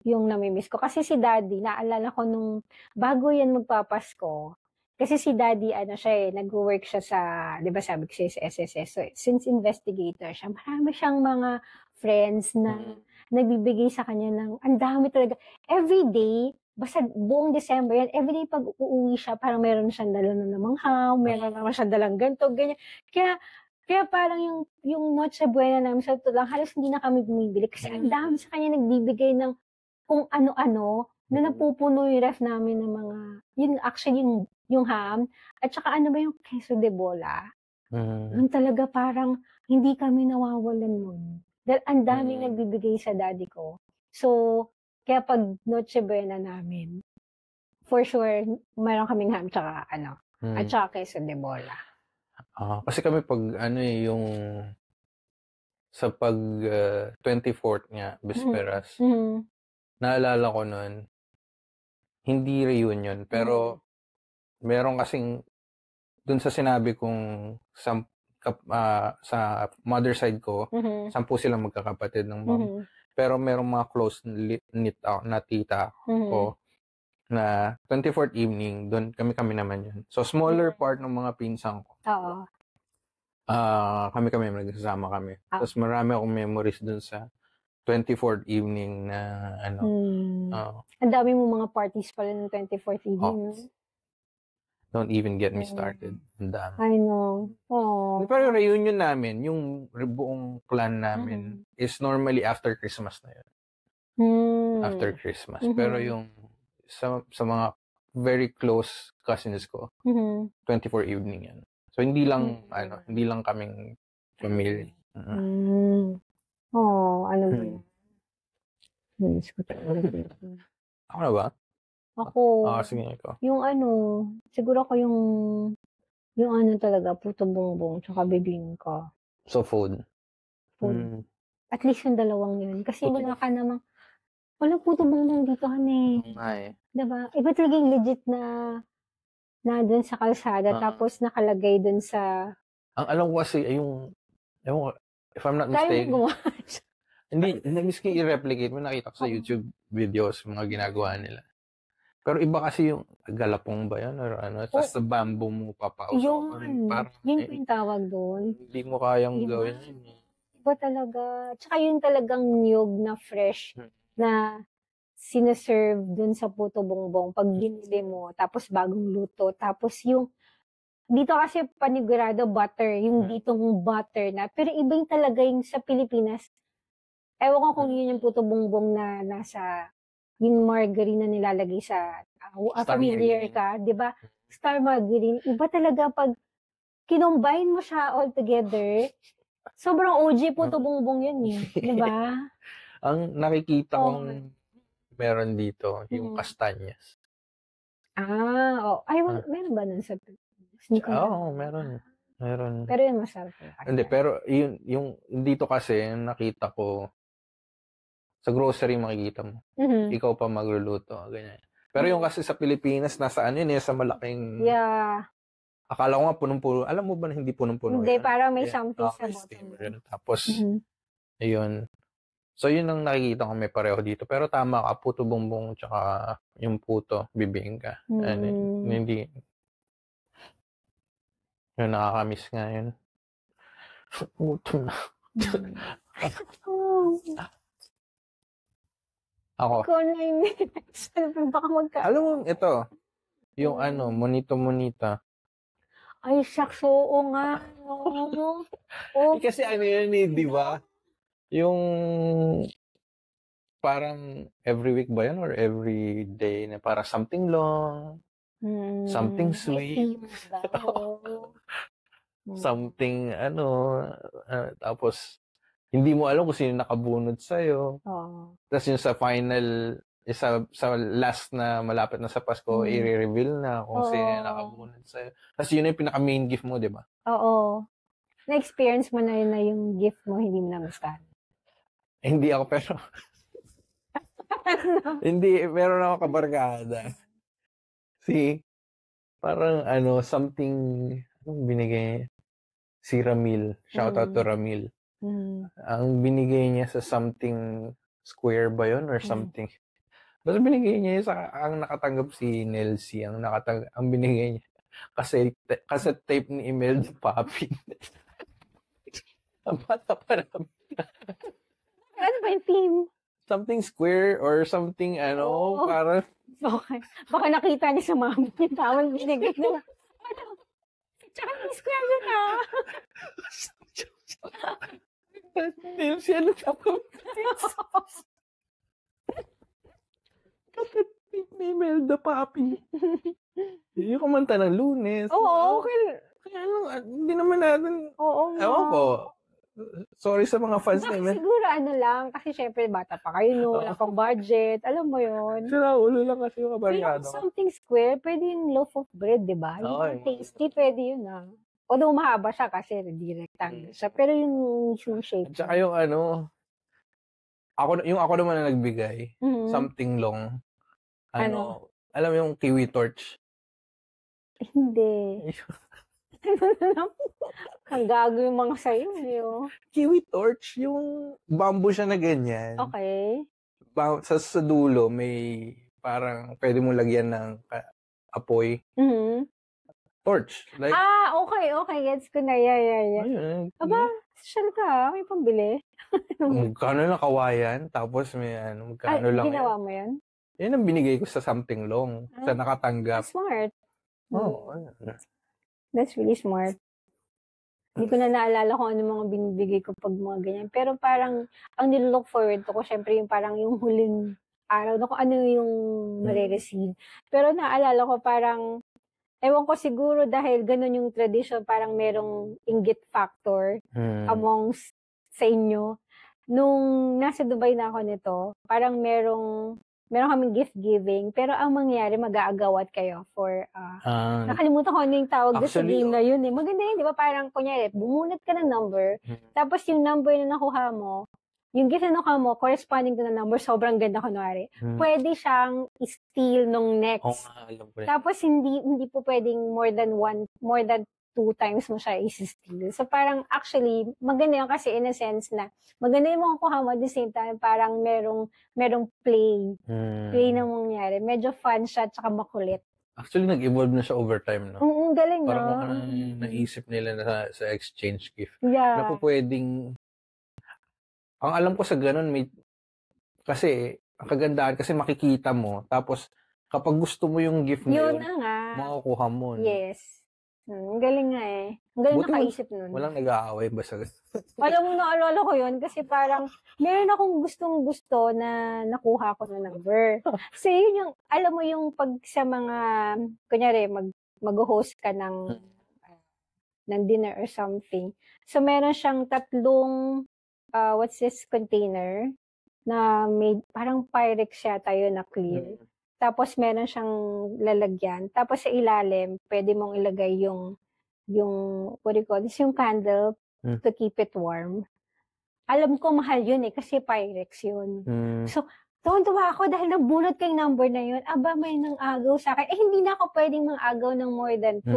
yung namimiss ko. Kasi si Daddy, naalala ko nung bago yan magpapasko, kasi si Daddy, nag-work siya sa, di ba sabi ko siya sa SSS. So, since investigator siya, marami siyang mga friends na nagbibigay sa kanya ng, ang dami talaga. Every day, basta buong December yan, every day pag uuwi siya, parang meron siyang dala na namang ham, meron naman siyang dalang ganito, ganyan. Kaya parang yung Noche Buena namin sa totoo lang, halos hindi na kami bumibili. Kasi ang dami sa kanya nagbibigay ng kung ano-ano, na napupuno yung ref namin ng mga, yun actually yung ham, at saka ano ba yung queso de bola? Yun talaga parang hindi kami nawawalan nun. Dahil ang daming nagbibigay sa daddy ko. So, kaya pag Noche Buena namin, for sure, mayroon kaming ham tsaka at saka queso de bola. Kasi kami pag yung sa pag 24th nga, Bisperas, naalala ko nun, hindi reunion, pero meron kasing dun sa sinabi kong sa mother side ko, 10 silang magkakapatid ng mom. Pero merong mga close knit na tita ko na 24th evening, doon kami naman yun. So, smaller part ng mga pinsan ko. Oo. Kami nagsasama kami. Tapos marami akong memories dun sa 24th evening na Ang dami mo mga parties pala ng 24th evening. Don't even get me started. Ang dami. I know. Oh. Pero reunion namin, yung buong clan namin is normally after Christmas na yun. After Christmas. Pero yung sa mga very close cousins ko, 24 evening yan. So hindi lang hindi lang kaming family. Ano ba yun? Ako na ba? Ako, Sige ikaw. yung siguro ako yung talaga, puto bongbong, tsaka bibingka. So, food. Food. At least yung dalawang yun. Kasi wala ka namang, walang puto bongbong dito, Ay. Diba? Iba talaga yung legit na dun sa kalsada, tapos nakalagay dun sa... Ang alam ko kasi, if I'm not mistaken. Kaya mo gumawa. Hindi, miski i-replicate mo, nakita ko sa YouTube videos, mga ginagawa nila. Pero iba kasi yung galapong ba yan or ano, tapos sa bamboo mo papausok. Yun yung tawag doon. Hindi mo kayang gawin yun. Iba talaga. Tsaka yun talagang niyog na fresh na sinaserve dun sa puto bongbong pag binili mo, tapos bagong luto, tapos yung dito kasi panigurado butter, yung ditong butter na, pero iba yung talaga yung sa Pilipinas. Ewan ko kung yun yung puto bongbong na nasa yung margarine na nilalagay sa familiar ka, di ba? Star margarine. Iba talaga pag kinombine mo siya all together. Sobrang OG puto bongbong yun eh. Di ba? Ang nakikita kong meron dito, yung kastanyas. Meron ba nun sa Meron. Meron. Pero yun masarap. Hindi, pero yung dito kasi, yung nakita ko, sa grocery makikita mo. Ikaw pa magluluto, ganyan. Pero yung kasi sa Pilipinas, nasaan yun sa malaking... Yeah. Akala ko nga punong-puno. Alam mo ba na hindi punong-puno? Hindi, parang may something sa bottom. Tapos, ayun. So, yun ang nakikita ko may pareho dito. Pero tama ka, puto bongbong, tsaka yung puto, bibingka. Hindi. Yung nakakamiss nga yun. Puto na. Ako. Ikaw na yung next. Baka magka... Alam mo, ito. Yung monito-monita. Ay, shucks, oo nga. Kasi yun di ba? Yung parang every week ba yun or every day na para something long, something sweet, something tapos hindi mo alam kung sino nakabunod sa'yo. Tapos yung sa final, sa last na malapit na sa Pasko, i-reveal na kung sino yung nakabunod sa'yo. Tapos yun yung pinaka-main gift mo, di ba? Oo. Na-experience mo na yun na yung gift mo, hindi mo nagustuhan. Hindi ako, pero... Hindi, meron ako kabarkada. Parang something, anong binigay? Si Ramil. Shout out to Ramil. Ang binigay niya sa something square ba yun or something? Basta binigay niya ang nakatanggap si Nelsie, ang binigay niya. Kasi tape ni Imelda Papi. Ang bata pa namin. Ano ba yung team? Something square or something, parang... Okay. Baka nakita niya sa mami yung tawag binigay nila. Tsaka yung square yun Nelsie, ano tapos? Kapit ni Imelda Papi. Yung kumanta ng Lunes. Oo, okay. Kaya hindi naman natin... Oo. Ewan ko. Sorry sa mga fans namin. Siguro lang, kasi syempre bata pa kayo, wala pang budget, alam mo yun. Sila, ulo lang kasi yung kabarkada. Pero something square, pwede yung loaf of bread, di ba? Yung tasty, pwede yun Although mahaba siya kasi rectangle siya. Pero yung shape. Tsaka yung ako naman na nagbigay, something long. Alam mo yung kiwi torch? Hindi. Ang gago yung mga sayo. Kiwi torch, yung bamboo siya na ganyan. Okay. Sa dulo, may parang pwede mo lagyan ng apoy. Torch. Like, okay. Gets ko na. Yeah. Ayun. Aba, social ka. May pambili. Magkano na kawayan, tapos may magkano lang. Ginawa mo yan? Yan ang binigay ko sa something long. Sa nakatanggap. Smart. Ayun. That's really smart. Hindi ko na naalala kung ano mga binibigay ko pag mga ganyan. Pero parang, ang nilook forward ko, syempre yung parang yung huling araw na kung ano yung marireceive. Pero naalala ko parang, ewan ko siguro dahil ganun yung tradition, parang merong inggit factor amongst sa inyo. Nung nasa Dubai na ako nito, parang merong meron kaming gift giving, pero ang mangyayari, mag-aagawat kayo for, nakalimutan ko ano yung tawag sa game na yun eh. Maganda yun, di ba? Parang, kunyari, bumunot ka ng number, tapos yung number na nakuha mo, yung gift na nakuha mo, corresponding to the number, sobrang ganda kunwari. Pwede siyang i-steal nung next. Tapos, hindi po pwedeng more than 2 times mo siya i-steal. So, parang, actually, maganda yun kasi in a sense na, maganda yung makukuha mo at the same time, parang merong play. Play na mangyari. Medyo fun siya, tsaka makulit. Actually, nag-evolve na siya over time, no? Galing, no? Parang naisip nila na sa exchange gift. Yeah. Na po pwedeng, ang alam ko sa ganun, kasi, ang kagandahan, kasi makikita mo, tapos, kapag gusto mo yung gift na yun, makukuha mo. No? Yes. Galing nga eh. Ang galing nakaisip nun. Walang nag-aaway ba sa Alam mo, naalala ko yun kasi parang meron akong gustong-gusto na nakuha ko na number. So yun yung, alam mo yung pag sa mga, kunyari, mag-host ka ng dinner or something. So meron siyang 3, what's this container, na may, parang Pyrex yata yun na clear. Tapos, meron siyang lalagyan. Tapos, sa ilalim, pwede mong ilagay yung what do you call this, yung candle to keep it warm. Alam ko, mahal yun eh, kasi Pyrex yun. So, tuwan-tuwa ako dahil nabunot ko yung number na yun. Aba, may nang-agaw sa akin. Hindi na ako pwedeng mang-agaw ng more than 2.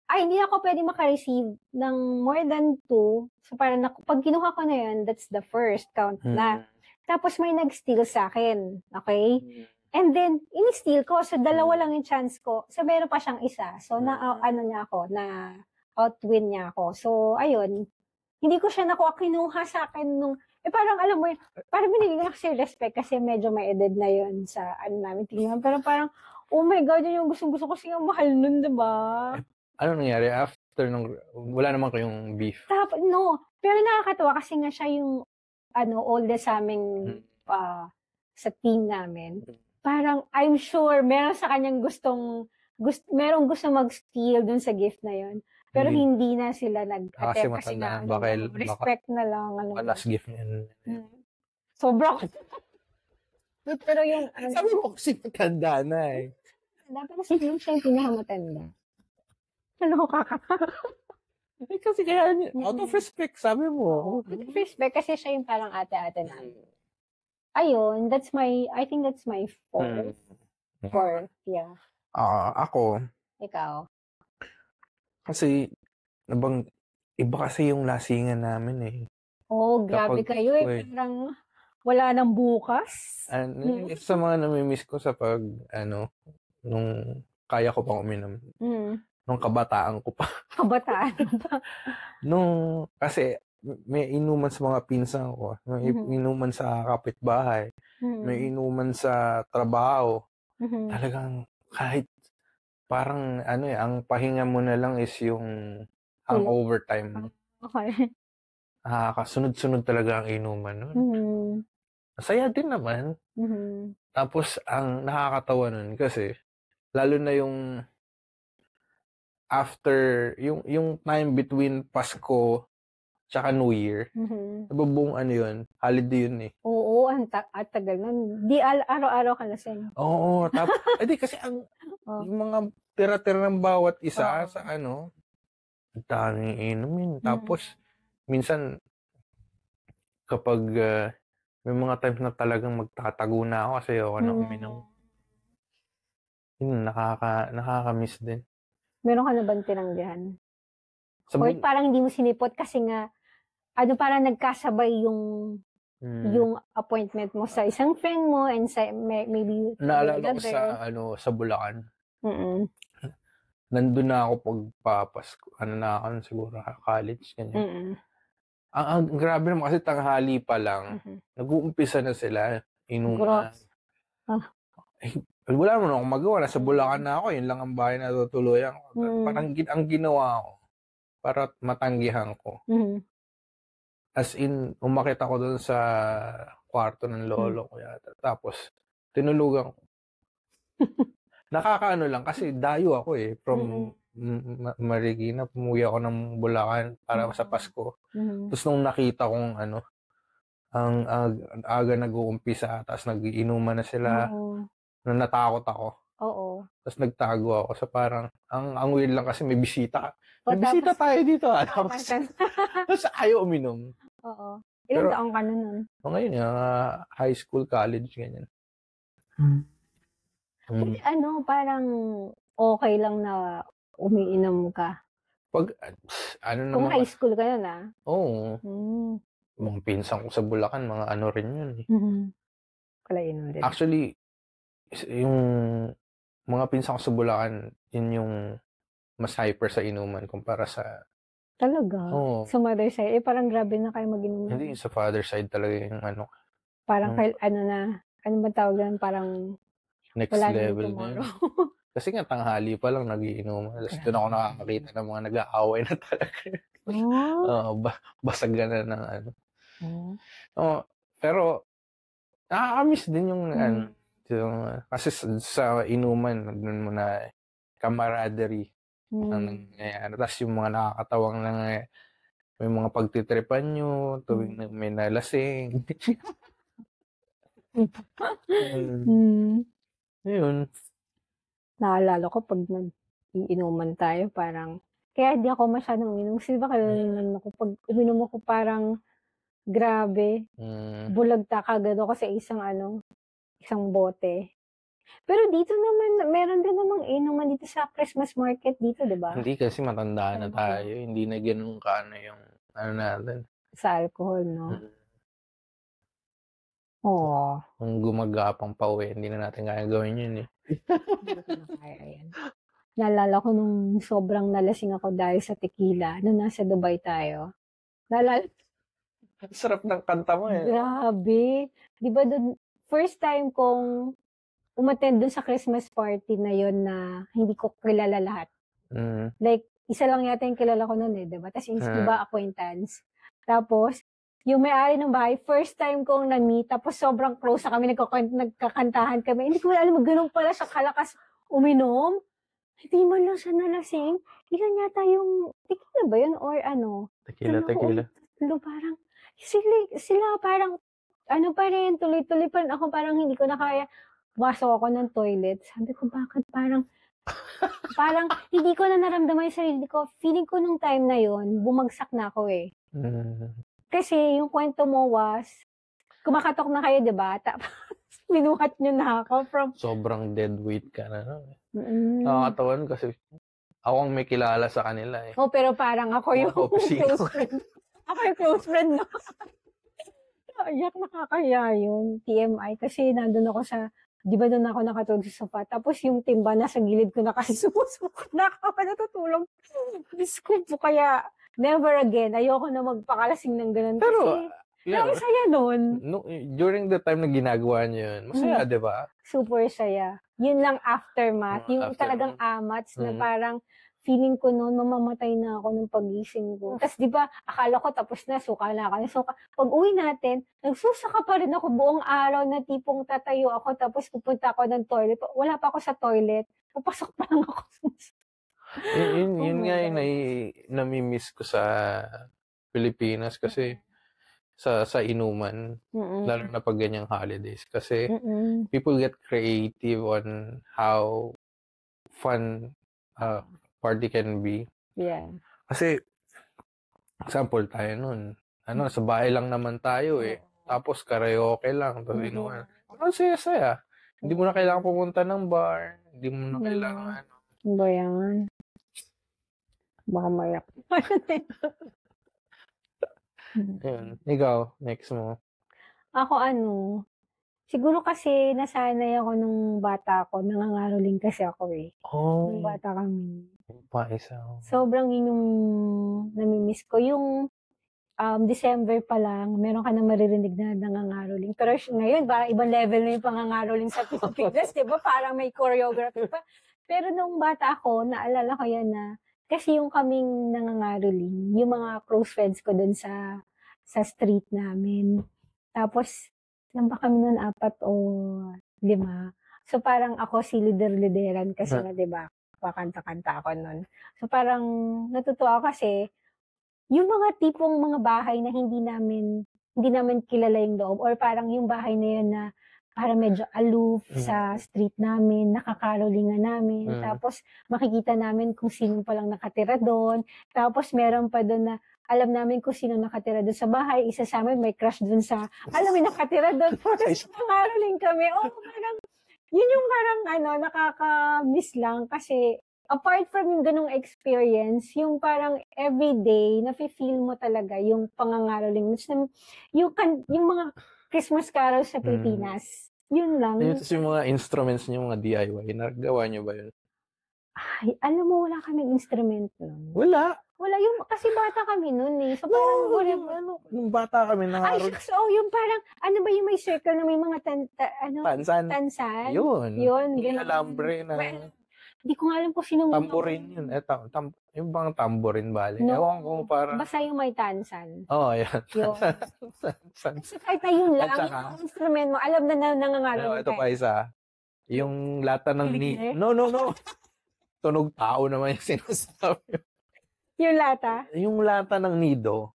Hindi na ako pwedeng makareceive ng more than 2. So, parang pag kinuha ko na yun, that's the first count na. Tapos may nag-steal sa akin. Okay? And then, in-steal ko. So, 2 lang yung chance ko. So, meron pa siyang isa. So, out-win niya ako. So, ayun. Hindi ko siya nakuha. Kinuha sa akin nung, parang alam mo yun, parang binigyan ko kasi respect kasi medyo may edad na yun sa namin tingnan. Pero parang, oh my God, yun yung gustong-gusto kasi yung mahal nun, diba? Ano nangyari after nung, wala naman kayong beef? No. Pero nakakatawa kasi nga siya yung oldest sa aming sa team namin. Parang, I'm sure, meron sa kanyang merong gusto mag-steal dun sa gift na yun. Pero hindi na sila nag-attempt kasi nga, respect na lang. Last gift niya. Sobrang. Pero yung, sabi mo kasi matanda na eh. Dapat kasi yung siya yung pinakamatanda. Ano kaka? Kasi kaya, out of respect, sabi mo. Out of respect, kasi siya yung parang ate-ate na. Ayun, I think that's my fourth, yeah. Ako. Ikaw? Kasi, iba kasi yung lasingan namin eh. Grabe kayo eh. Parang wala nang bukas. Sa mga namimiss ko sa nung kaya ko pang uminom. Nung kabataan ko pa. Kasi may inuman sa mga pinsan ko, may inuman sa kapitbahay, may inuman sa trabaho. Talagang kahit parang ang pahinga mo na lang is ang overtime. Okay. Kasunod-sunod talaga ang inuman nun. Masaya din naman. Tapos ang nakakatawa nun kasi lalo na yung after, yung time between Pasko tsaka New Year, nabubuong holiday yun eh. Oo, at tagal nun. Di araw-araw ka lasing. Oo, kasi yung mga tira-tira ng bawat isa sa daming inumin. Tapos, minsan, kapag may mga times na talagang magtatago na ako kasi ako na uminom. Yun, nakaka-miss din. Meron ka na bang tinanggihan? Or parang hindi mo sinipot kasi nga, parang nagkasabay yung appointment mo sa isang friend mo and sa maybe naalala ko sa Bulacan. Nandun na ako pagpapasko. Na ako siguro college ganyan. Ang grabe naman kasi tanghali pa lang. Nag-uumpisa na sila inuman. Wala mo na akong magawa. Nasa Bulacan na ako. Yun lang ang bahay na tutuluyan ko. Parang ang ginawa ko para matanggihan ko. As in, umakit ako doon sa kwarto ng lolo ko yata. Tapos, tinulugan ko. Nakakaano lang kasi dayo ako eh. From Marikina, pumuwi ako ng Bulacan para sa Pasko. Tapos nung nakita kong aga nag-uumpisa, tapos nag-iinuman na sila. Oo. Natakot ako. Oo. Tapos nagtago ako sa parang, ang weird lang kasi may bisita. May O, bisita tapos, tayo dito. Tapos ayaw uminom. oo. Ilang Pero, taong ka na nun? ngayon, high school, college, ganyan. Buti parang okay lang na umiinom ka. Pag, ano Kung naman, high school ka yun, oo. Hmm. Mga pinsan ko sa Bulacan, mga ano rin yun. Kalainom din. Actually, yung mga pinsan ko sa Bulacan, yun yung mas hyper sa inuman kumpara sa... Talaga? Oo. Sa mother side? Parang grabe na kayo mag-inom. Hindi, sa father side talaga yung ano. Parang ano ba tawag yan? Parang next wala level na yun. Kasi nga, tanghali pa lang nagiinom. Tapos doon ako nakakakita ng mga nag-aaway na talaga. Basag na ng ano. Pero, nakakamiss din yung kasi sa inuman, doon mo na camaraderie ang nangyayari. Tapos yung mga nakakatawang may mga pagtitripan nyo, tuwing may nalasing. Yun. Naalala ko pag nag-iinuman tayo, parang, kaya di ako masyadong uminom. Kasi ba kailan ako, pag uminom ako parang, grabe, bulagta kagad ako sa isang bote. Pero dito naman, meron din namang inuman dito sa Christmas market dito, di ba? Hindi kasi matanda na tayo. Hindi na ganun ka yung natin. Sa alcohol, no? Oo. Kung gumagapang pa uwi, hindi na natin kaya gawin yun eh. Hindi ko na kaya yan. Naalala ko nung sobrang nalasing ako dahil sa tequila, nung nasa Dubai tayo. Sarap ng kanta mo eh. Grabe. Di ba doon, first time kong umattend doon sa Christmas party na yon na hindi ko kilala lahat. Like, isa lang yata yung kilala ko noon eh, di ba? Tapos iba acquaintance. Tapos, yung may-ari ng bahay, first time kong na-meet, tapos sobrang close na kami, nagkakantahan kami. Hindi ko alam, ganun pala siya kalakas uminom. Hindi man lang siya nalasing. Ilan yata yung, tequila ba yun? Or ano? Tequila. Parang, sila parang, pa rin, tuloy-tuloy pa rin. Ako parang hindi ko na kaya. Pasok ako ng toilet. Sabi ko, bakit parang hindi ko na naramdaman yung sarili ko. Feeling ko nung time na yon bumagsak na ako eh. Kasi yung kwento mo was, kumakatok na kayo, di ba? Tapos, minuhat nyo na ako from... Sobrang dead weight ka na. Nakakatawan kasi ako ang may kilala sa kanila eh. Oh, pero parang ako yung close friend. Ako yung close friend, no? Iyak, nakakaya yun. TMI. Kasi nandun ako sa... Di ba doon ako nakatulog sa sofa? Tapos yung timba nasa gilid ko na kasi sumusukot na ako pa natutulog. Diyos ko po, kaya never again. Ayoko na magpakalasing ng ganun. Pero, ang saya nun. During the time na ginagawa niyo yun, masaya, di ba? Super saya. Yun lang aftermath. Yung talagang amats na parang feeling ko noon, mamamatay na ako ng pagising ko. Tapos di ba, akala ko tapos na, suka na ako. So, pag uwi natin, nagsusaka pa rin ako buong araw na tipong tatayo ako, tapos pupunta ako ng toilet. Wala pa ako sa toilet. Papasok pa lang ako. Yun nga yung nami-miss ko sa Pilipinas kasi sa inuman, lalo na pag ganyang holidays. Kasi people get creative on how fun party can be. Yeah. Kasi, example tayo nun, sa bahay lang naman tayo eh. Tapos karaoke lang. Tapos inuman. Ang saya-saya. Hindi mo na kailangan pumunta ng bar. Hindi mo na kailangan Ba yan? Baka mayak. Yun. Ikaw, next mo. Ako siguro kasi nasanay ako nung bata ako, nangangaroling kasi ako eh. Nung bata kami. Sobrang yun yung namimiss ko. Yung December pa lang, meron ka na maririnig na nangangaroling. Pero ngayon, parang ibang level na yung pangangaroling sa Pilipinas, di ba? Parang may choreography pa. Pero nung bata ako, naalala ko yan na, kasi yung kaming nangangaroling, yung mga close friends ko dun sa street namin. Tapos, lang ba kami nun 4 o 5? So, parang ako si lideran kasi na, di ba? Pakanta-kanta ako nun. So, parang natutuwa kasi, yung mga tipong mga bahay na hindi namin hindi naman kilala yung loob or parang yung bahay na yun na parang medyo aloof sa street namin, nakakarolingan namin. Tapos makikita namin kung sino palang nakatira doon. Tapos meron pa doon na alam namin kung sino nakatira doon sa bahay. Isa sa amin may crush doon sa, alam mo, nakatira doon. Tapos nangaroling kami. Parang, yun yung parang nakaka-miss lang kasi apart from yung ganung experience, yung parang everyday, nafe-feel mo talaga yung pangangaroling. Yung mga Christmas carols sa Pilipinas. Yun lang. Yung mga instruments niyo, mga DIY, nagawa niyo ba yun? Ay, alam mo, wala kaming instrument nun. Wala. Kasi bata kami nun eh. So parang, nung bata kami nangarol. yung parang, ano ba yung may circle na may mga tansan? Yun. Ganun. Alambre na. Hindi ko nga alam kung sino tamborin yun. Yung bang tamborin bale? No, ewan ko parang. Basta yung may tansan. Yan. Yun. Kahit na yun lang, yung instrument mo, alam na nangangaroling ito pa isa. Yung lata ng No. Tunog tao naman yung sinasabi. Yung lata? Yung lata ng nido.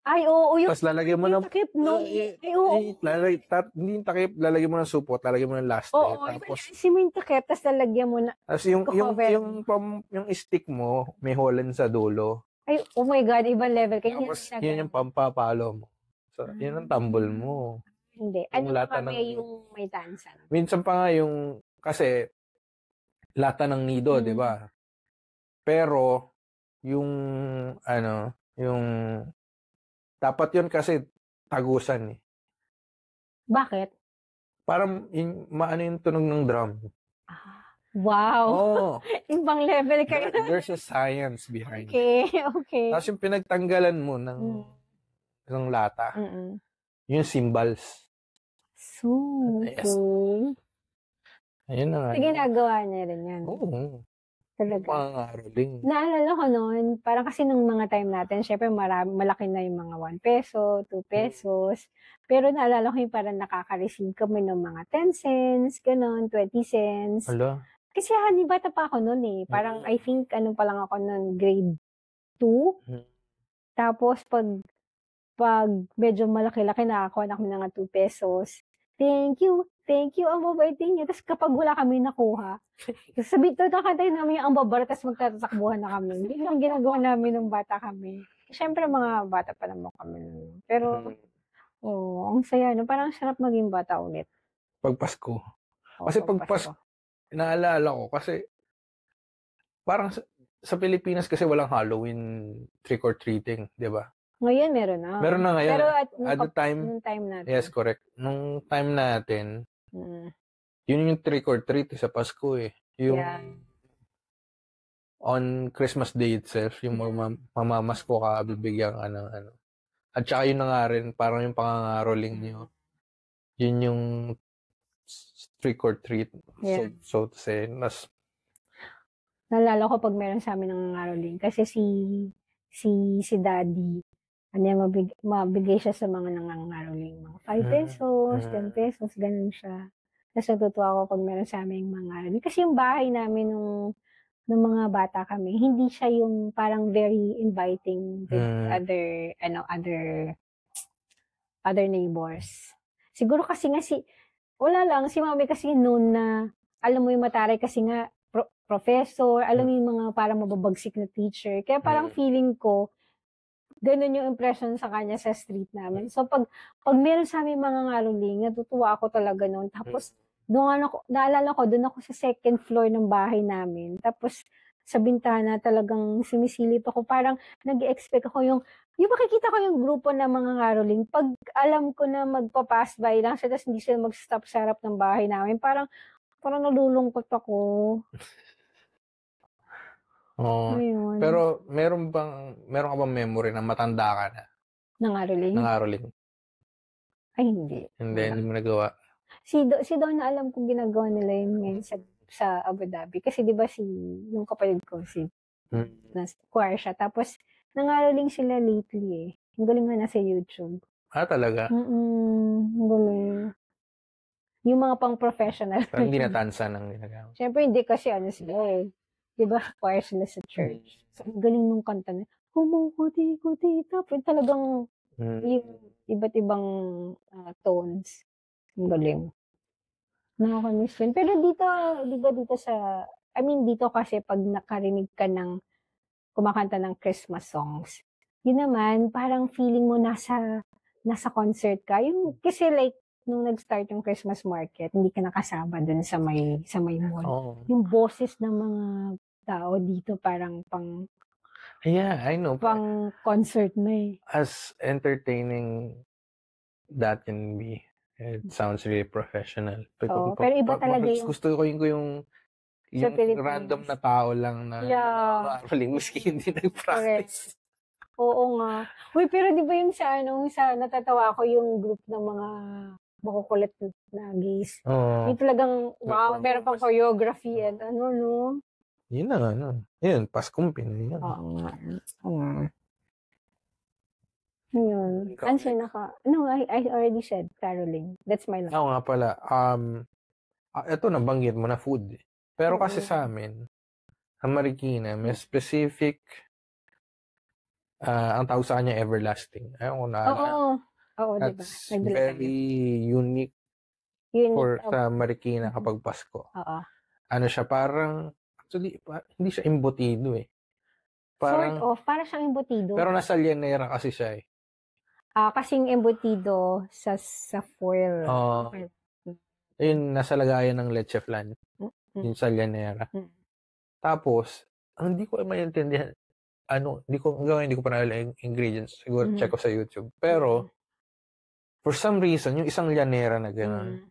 Ay, oo. Tapos lalagyan mo ng takip, no? Hindi yung takip, lalagyan mo ng supot, lalagyan mo ng laste. Tapos, mo yung takip, tapos lalagyan mo na. Tapos yung stick mo, may holen sa dulo. Ay, oh my God, ibang level. Tapos, yun yung pampapalo mo. So, yun ang tambol mo. Hindi. Ano kami yung may tansan? Minsan pa nga yung, kasi, lata ng nido, di ba? Pero, dapat yun kasi tagusan eh. Bakit? Parang yung tunog ng drum. Wow. Oh. Ibang level kayo. There's a science behind it. Okay. Tapos yung pinagtanggalan mo ng lata, yung cymbals. So, cool. Ayun na nga. Ginagawa niya rin yan. Oo. Talaga. Pangaroling. Naalala ko noon, parang kasi nung mga time natin, syempre malaki na yung mga 1 peso, 2 pesos. Pero naalala ko yung parang nakaka-receive kami ng mga 10 cents, ganun, 20 cents. Hala. Kasi bata pa ako noon eh. Parang I think, pa lang ako noon, grade 2. Tapos pag medyo malaki-laki nakakuha na kami ng 2 pesos, thank you, ang mabait niya. Tapos kapag wala kami nakuha, sabi ito, kakantay namin yung ang babar, tapos magtatakbuhan na kami. Hindi lang ginagawa namin nung bata kami. Siyempre, mga bata pa naman kami. Pero, ang saya. No? Parang sarap maging bata ulit. Pag Pasko. Kasi pag Pasko, naalala ko, kasi parang sa Pilipinas kasi walang Halloween trick-or-treating, di ba? Ngayon, meron na. Meron na ngayon. Pero at the time, nung time natin. Yes, correct. Nung time natin, yun yung trick-or-treat sa Pasko eh. Yung on Christmas Day itself, yung mamamasko ka, bibigyan ka ng ano. At saka yun na nga rin, parang yung pangangaroling nyo. Yun yung trick-or-treat. Yeah. So to say. Nalala ko pag meron sa amin ng ngaroling. Kasi si Daddy, mabigay siya sa mga nangangaroling. Mga 5 pesos, 10 pesos, ganun siya. Tapos natutuwa ako pag meron sa amin mga ngaroling. Kasi yung bahay namin nung mga bata kami, hindi siya yung parang very inviting with other neighbors. Siguro kasi nga wala lang, si mami kasi noon na, alam mo yung mataray kasi nga, professor, alam mo yung mga parang mababagsik na teacher. Kaya parang feeling ko, ganun yung impression sa kanya sa street namin. So, pag meron sa amin mga ngaroling, natutuwa ako talaga noon. Tapos, naalala ko, doon ako sa second floor ng bahay namin. Tapos, sa bintana, talagang sinisilip ako. Parang, nag-expect ako yung makikita ko yung grupo ng mga ngaroling. Pag alam ko na magpa-pass by lang siya, tapos hindi sila mag-stop sa harap ng bahay namin, parang nalulungkot ako. Pero meron ka bang memory na matanda ka na? Nangaroling? Ay, hindi. Hindi mo nagawa. Si Don na alam kong ginagawa nila yun ngayon sa Abu Dhabi. Kasi di ba yung kapatid ko, choir siya. Tapos, nangaroling sila lately eh. Ang galing nga nasa YouTube. Talaga? Ang galing. Yung mga pang-professional. Pero hindi natansan ang ginagawa. Siyempre, hindi kasi sila eh. Diba, choir sila sa church. So, ang galing nung kanta na, kumukuti-kuti, tapos talagang Yung iba't ibang tones. Ang galing. Nakakamiss yun. Pero dito, di ba dito sa, dito kasi pag nakarinig ka ng kumakanta ng Christmas songs, yun naman, parang feeling mo nasa concert ka. Yung, kasi like, nung nag-start yung Christmas market, hindi ka nakasama dun sa may mall. Oh. Yung boses ng mga tao dito parang pang Yeah, I know. Pang concert na eh. As entertaining that can be, it sounds really professional. Pero iba talaga yung... Gusto ko yung random na tao lang na maraling maski hindi nag-practice. Oo nga. Uy, pero di ba yung sa natatawa ako yung group ng mga makukulit na gays. Yung talagang, wow, meron pang choreography and no? Yun na, Yun, Paskong Pinoy. Oo nga. Yun. Answer na ka. No, I already said caroling. That's my love. Oo nga pala. Ito, nabanggit mo na food. Pero kasi sa amin, sa Marikina, may specific, ang tawag sa kanya, everlasting. Ayaw ko na. Oo, that's diba? very unique sa Marikina kapag Pasko. Oo. Ano siya, parang, actually, hindi siya embutido eh. Parang, sort of, parang siyang embutido. Pero nasa llanera kasi siya eh. Kasing embutido sa foil. Yun, nasa lagayan ng leche flan. Yung sa llanera. Tapos, hindi ko maintindihan. Hindi ko pa nalala yung ingredients. Siguro check ko sa YouTube. Pero, for some reason, yung isang llanera na gano'n,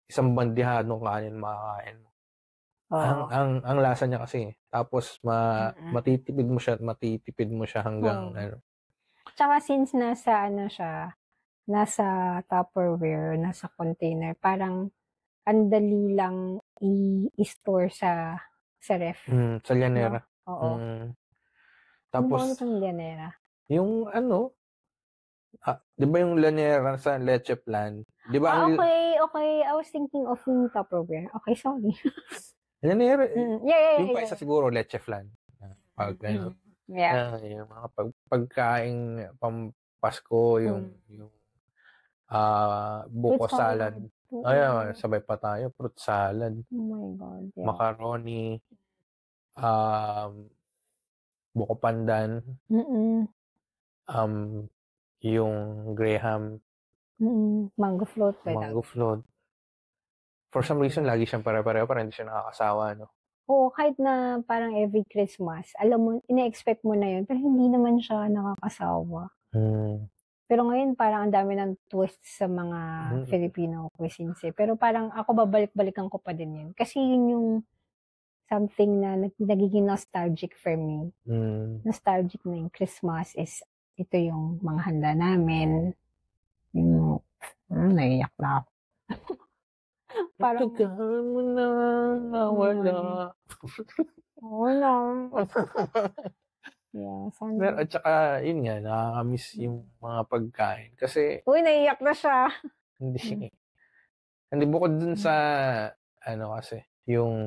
isang bandihadong kanin makakain mo. Ang lasa niya kasi. Tapos, matitipid mo siya hanggang, Tsaka since nasa Tupperware, nasa container, parang andali lang i-store sa ref. Sa llanera. No? Oo. Tapos, ano itong llanera? Yung di ba yung llanera sa leche flan? Di ba Okay. I was thinking of yung Tupperware. Okay, sorry. Llanera. Yeah. Yung pa isa siguro leche flan. Pag yung mga pagkaing pampasko, yung buko salad. Ayun, sabay pa tayo. Fruit salad. Oh my God. Yeah. Macaroni. Buko pandan. Yung graham. Mango float. For some reason, lagi siyang pare-pareho para hindi siya nakakasawa, no? Oo, kahit na parang every Christmas, alam mo, ina-expect mo na yun, pero hindi naman siya nakakasawa. Pero ngayon, parang ang dami ng twist sa mga Filipino cuisines eh. Pero parang ako babalik-balikan ko pa din yun. Kasi yun yung something na nagiging nostalgic for me. Nostalgic na yung Christmas is ito yung mga handa namin. Yung, naiyak na ako. Parang mo na nawala. Wala. Yeah, pero at saka yun nga, nakakamiss yung mga pagkain kasi naiyak na siya. Hindi bukod dun sa kasi yung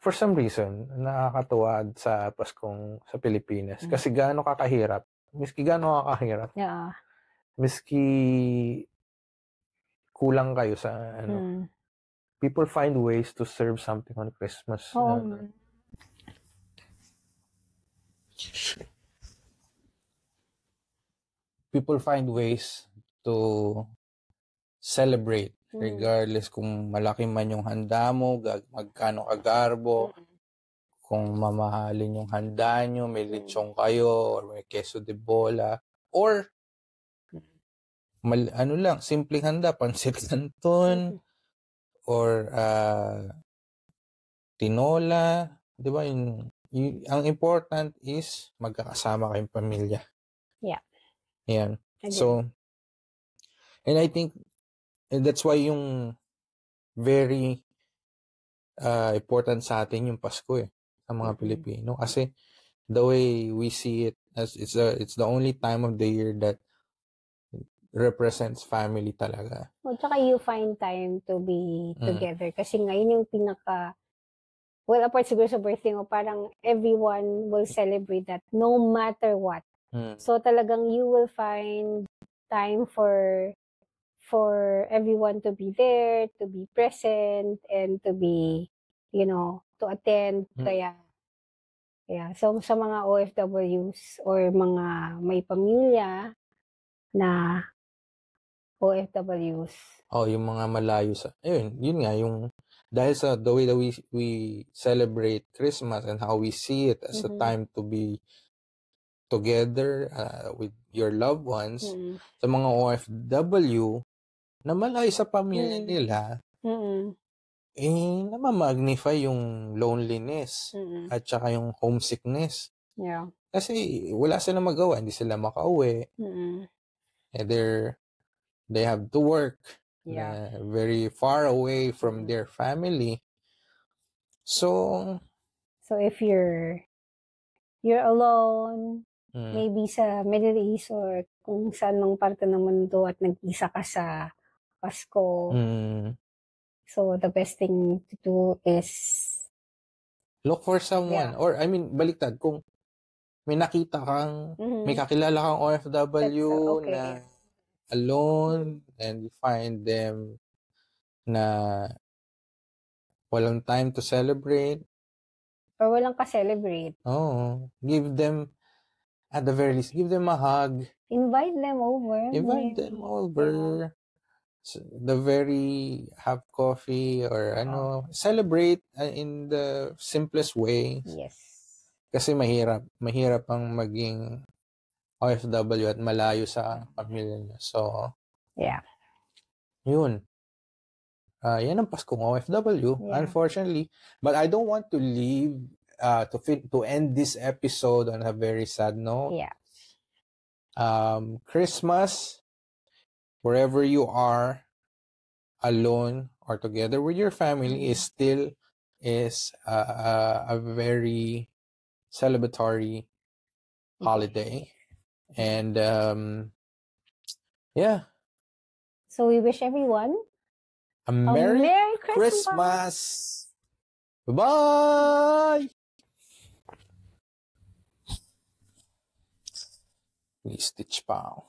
for some reason nakakatuwa sa Paskong sa Pilipinas kasi gaano kakahirap. Yeah. Miski kulang kayo sa people find ways to serve something on Christmas. People find ways to celebrate regardless kung malaki man yung handa mo, magkano kagarbo, kung mamahalin yung handa nyo, may lechong kayo, or may queso de bola, or simpleng handa, pansit canton, or tinola, di ba? Ang important is magkakasama kayong pamilya. Yeah. Yan. So, and I think that's why yung very important sa atin yung Pasko sa mga Pilipino. Kasi the way we see it, as it's the only time of the year that represents family talaga. Tsaka you find time to be together. Kasi ngayon yung apart siguro sa birthday mo, parang everyone will celebrate that no matter what. So talagang you will find time for everyone to be there, to be present, and to be, to attend. Kaya, so sa mga OFWs or mga may pamilya na OFWs. Yung mga malayo yun nga, dahil sa the way that we celebrate Christmas and how we see it as a time to be together with your loved ones, sa mga OFW na malayo sa pamilya nila, namamagnify yung loneliness at saka yung homesickness. Yeah. Kasi wala silang magawa, hindi sila makauwi. They have to work very far away from their family. So if you're alone, maybe sa Middle East or kung saan mang parte ng mundo at nag-isa ka sa Pasko, so the best thing to do is look for someone. Or, baliktad, kung may nakita kang, may kakilala kang OFW na alone, and you find them na walang time to celebrate. Or walang ka-celebrate. Give them, at the very least, give them a hug. Invite them over. Have coffee or celebrate in the simplest way. Yes. Kasi mahirap ang maging OFW at malayo sa pamilya niya. So, yun. Yan ang Paskong OFW, unfortunately. But I don't want to leave, to end this episode on a very sad note. Yeah. Christmas, wherever you are, alone or together with your family, is still a very celebratory holiday. And so we wish everyone a Merry Christmas. Bye. Stitch pa ako.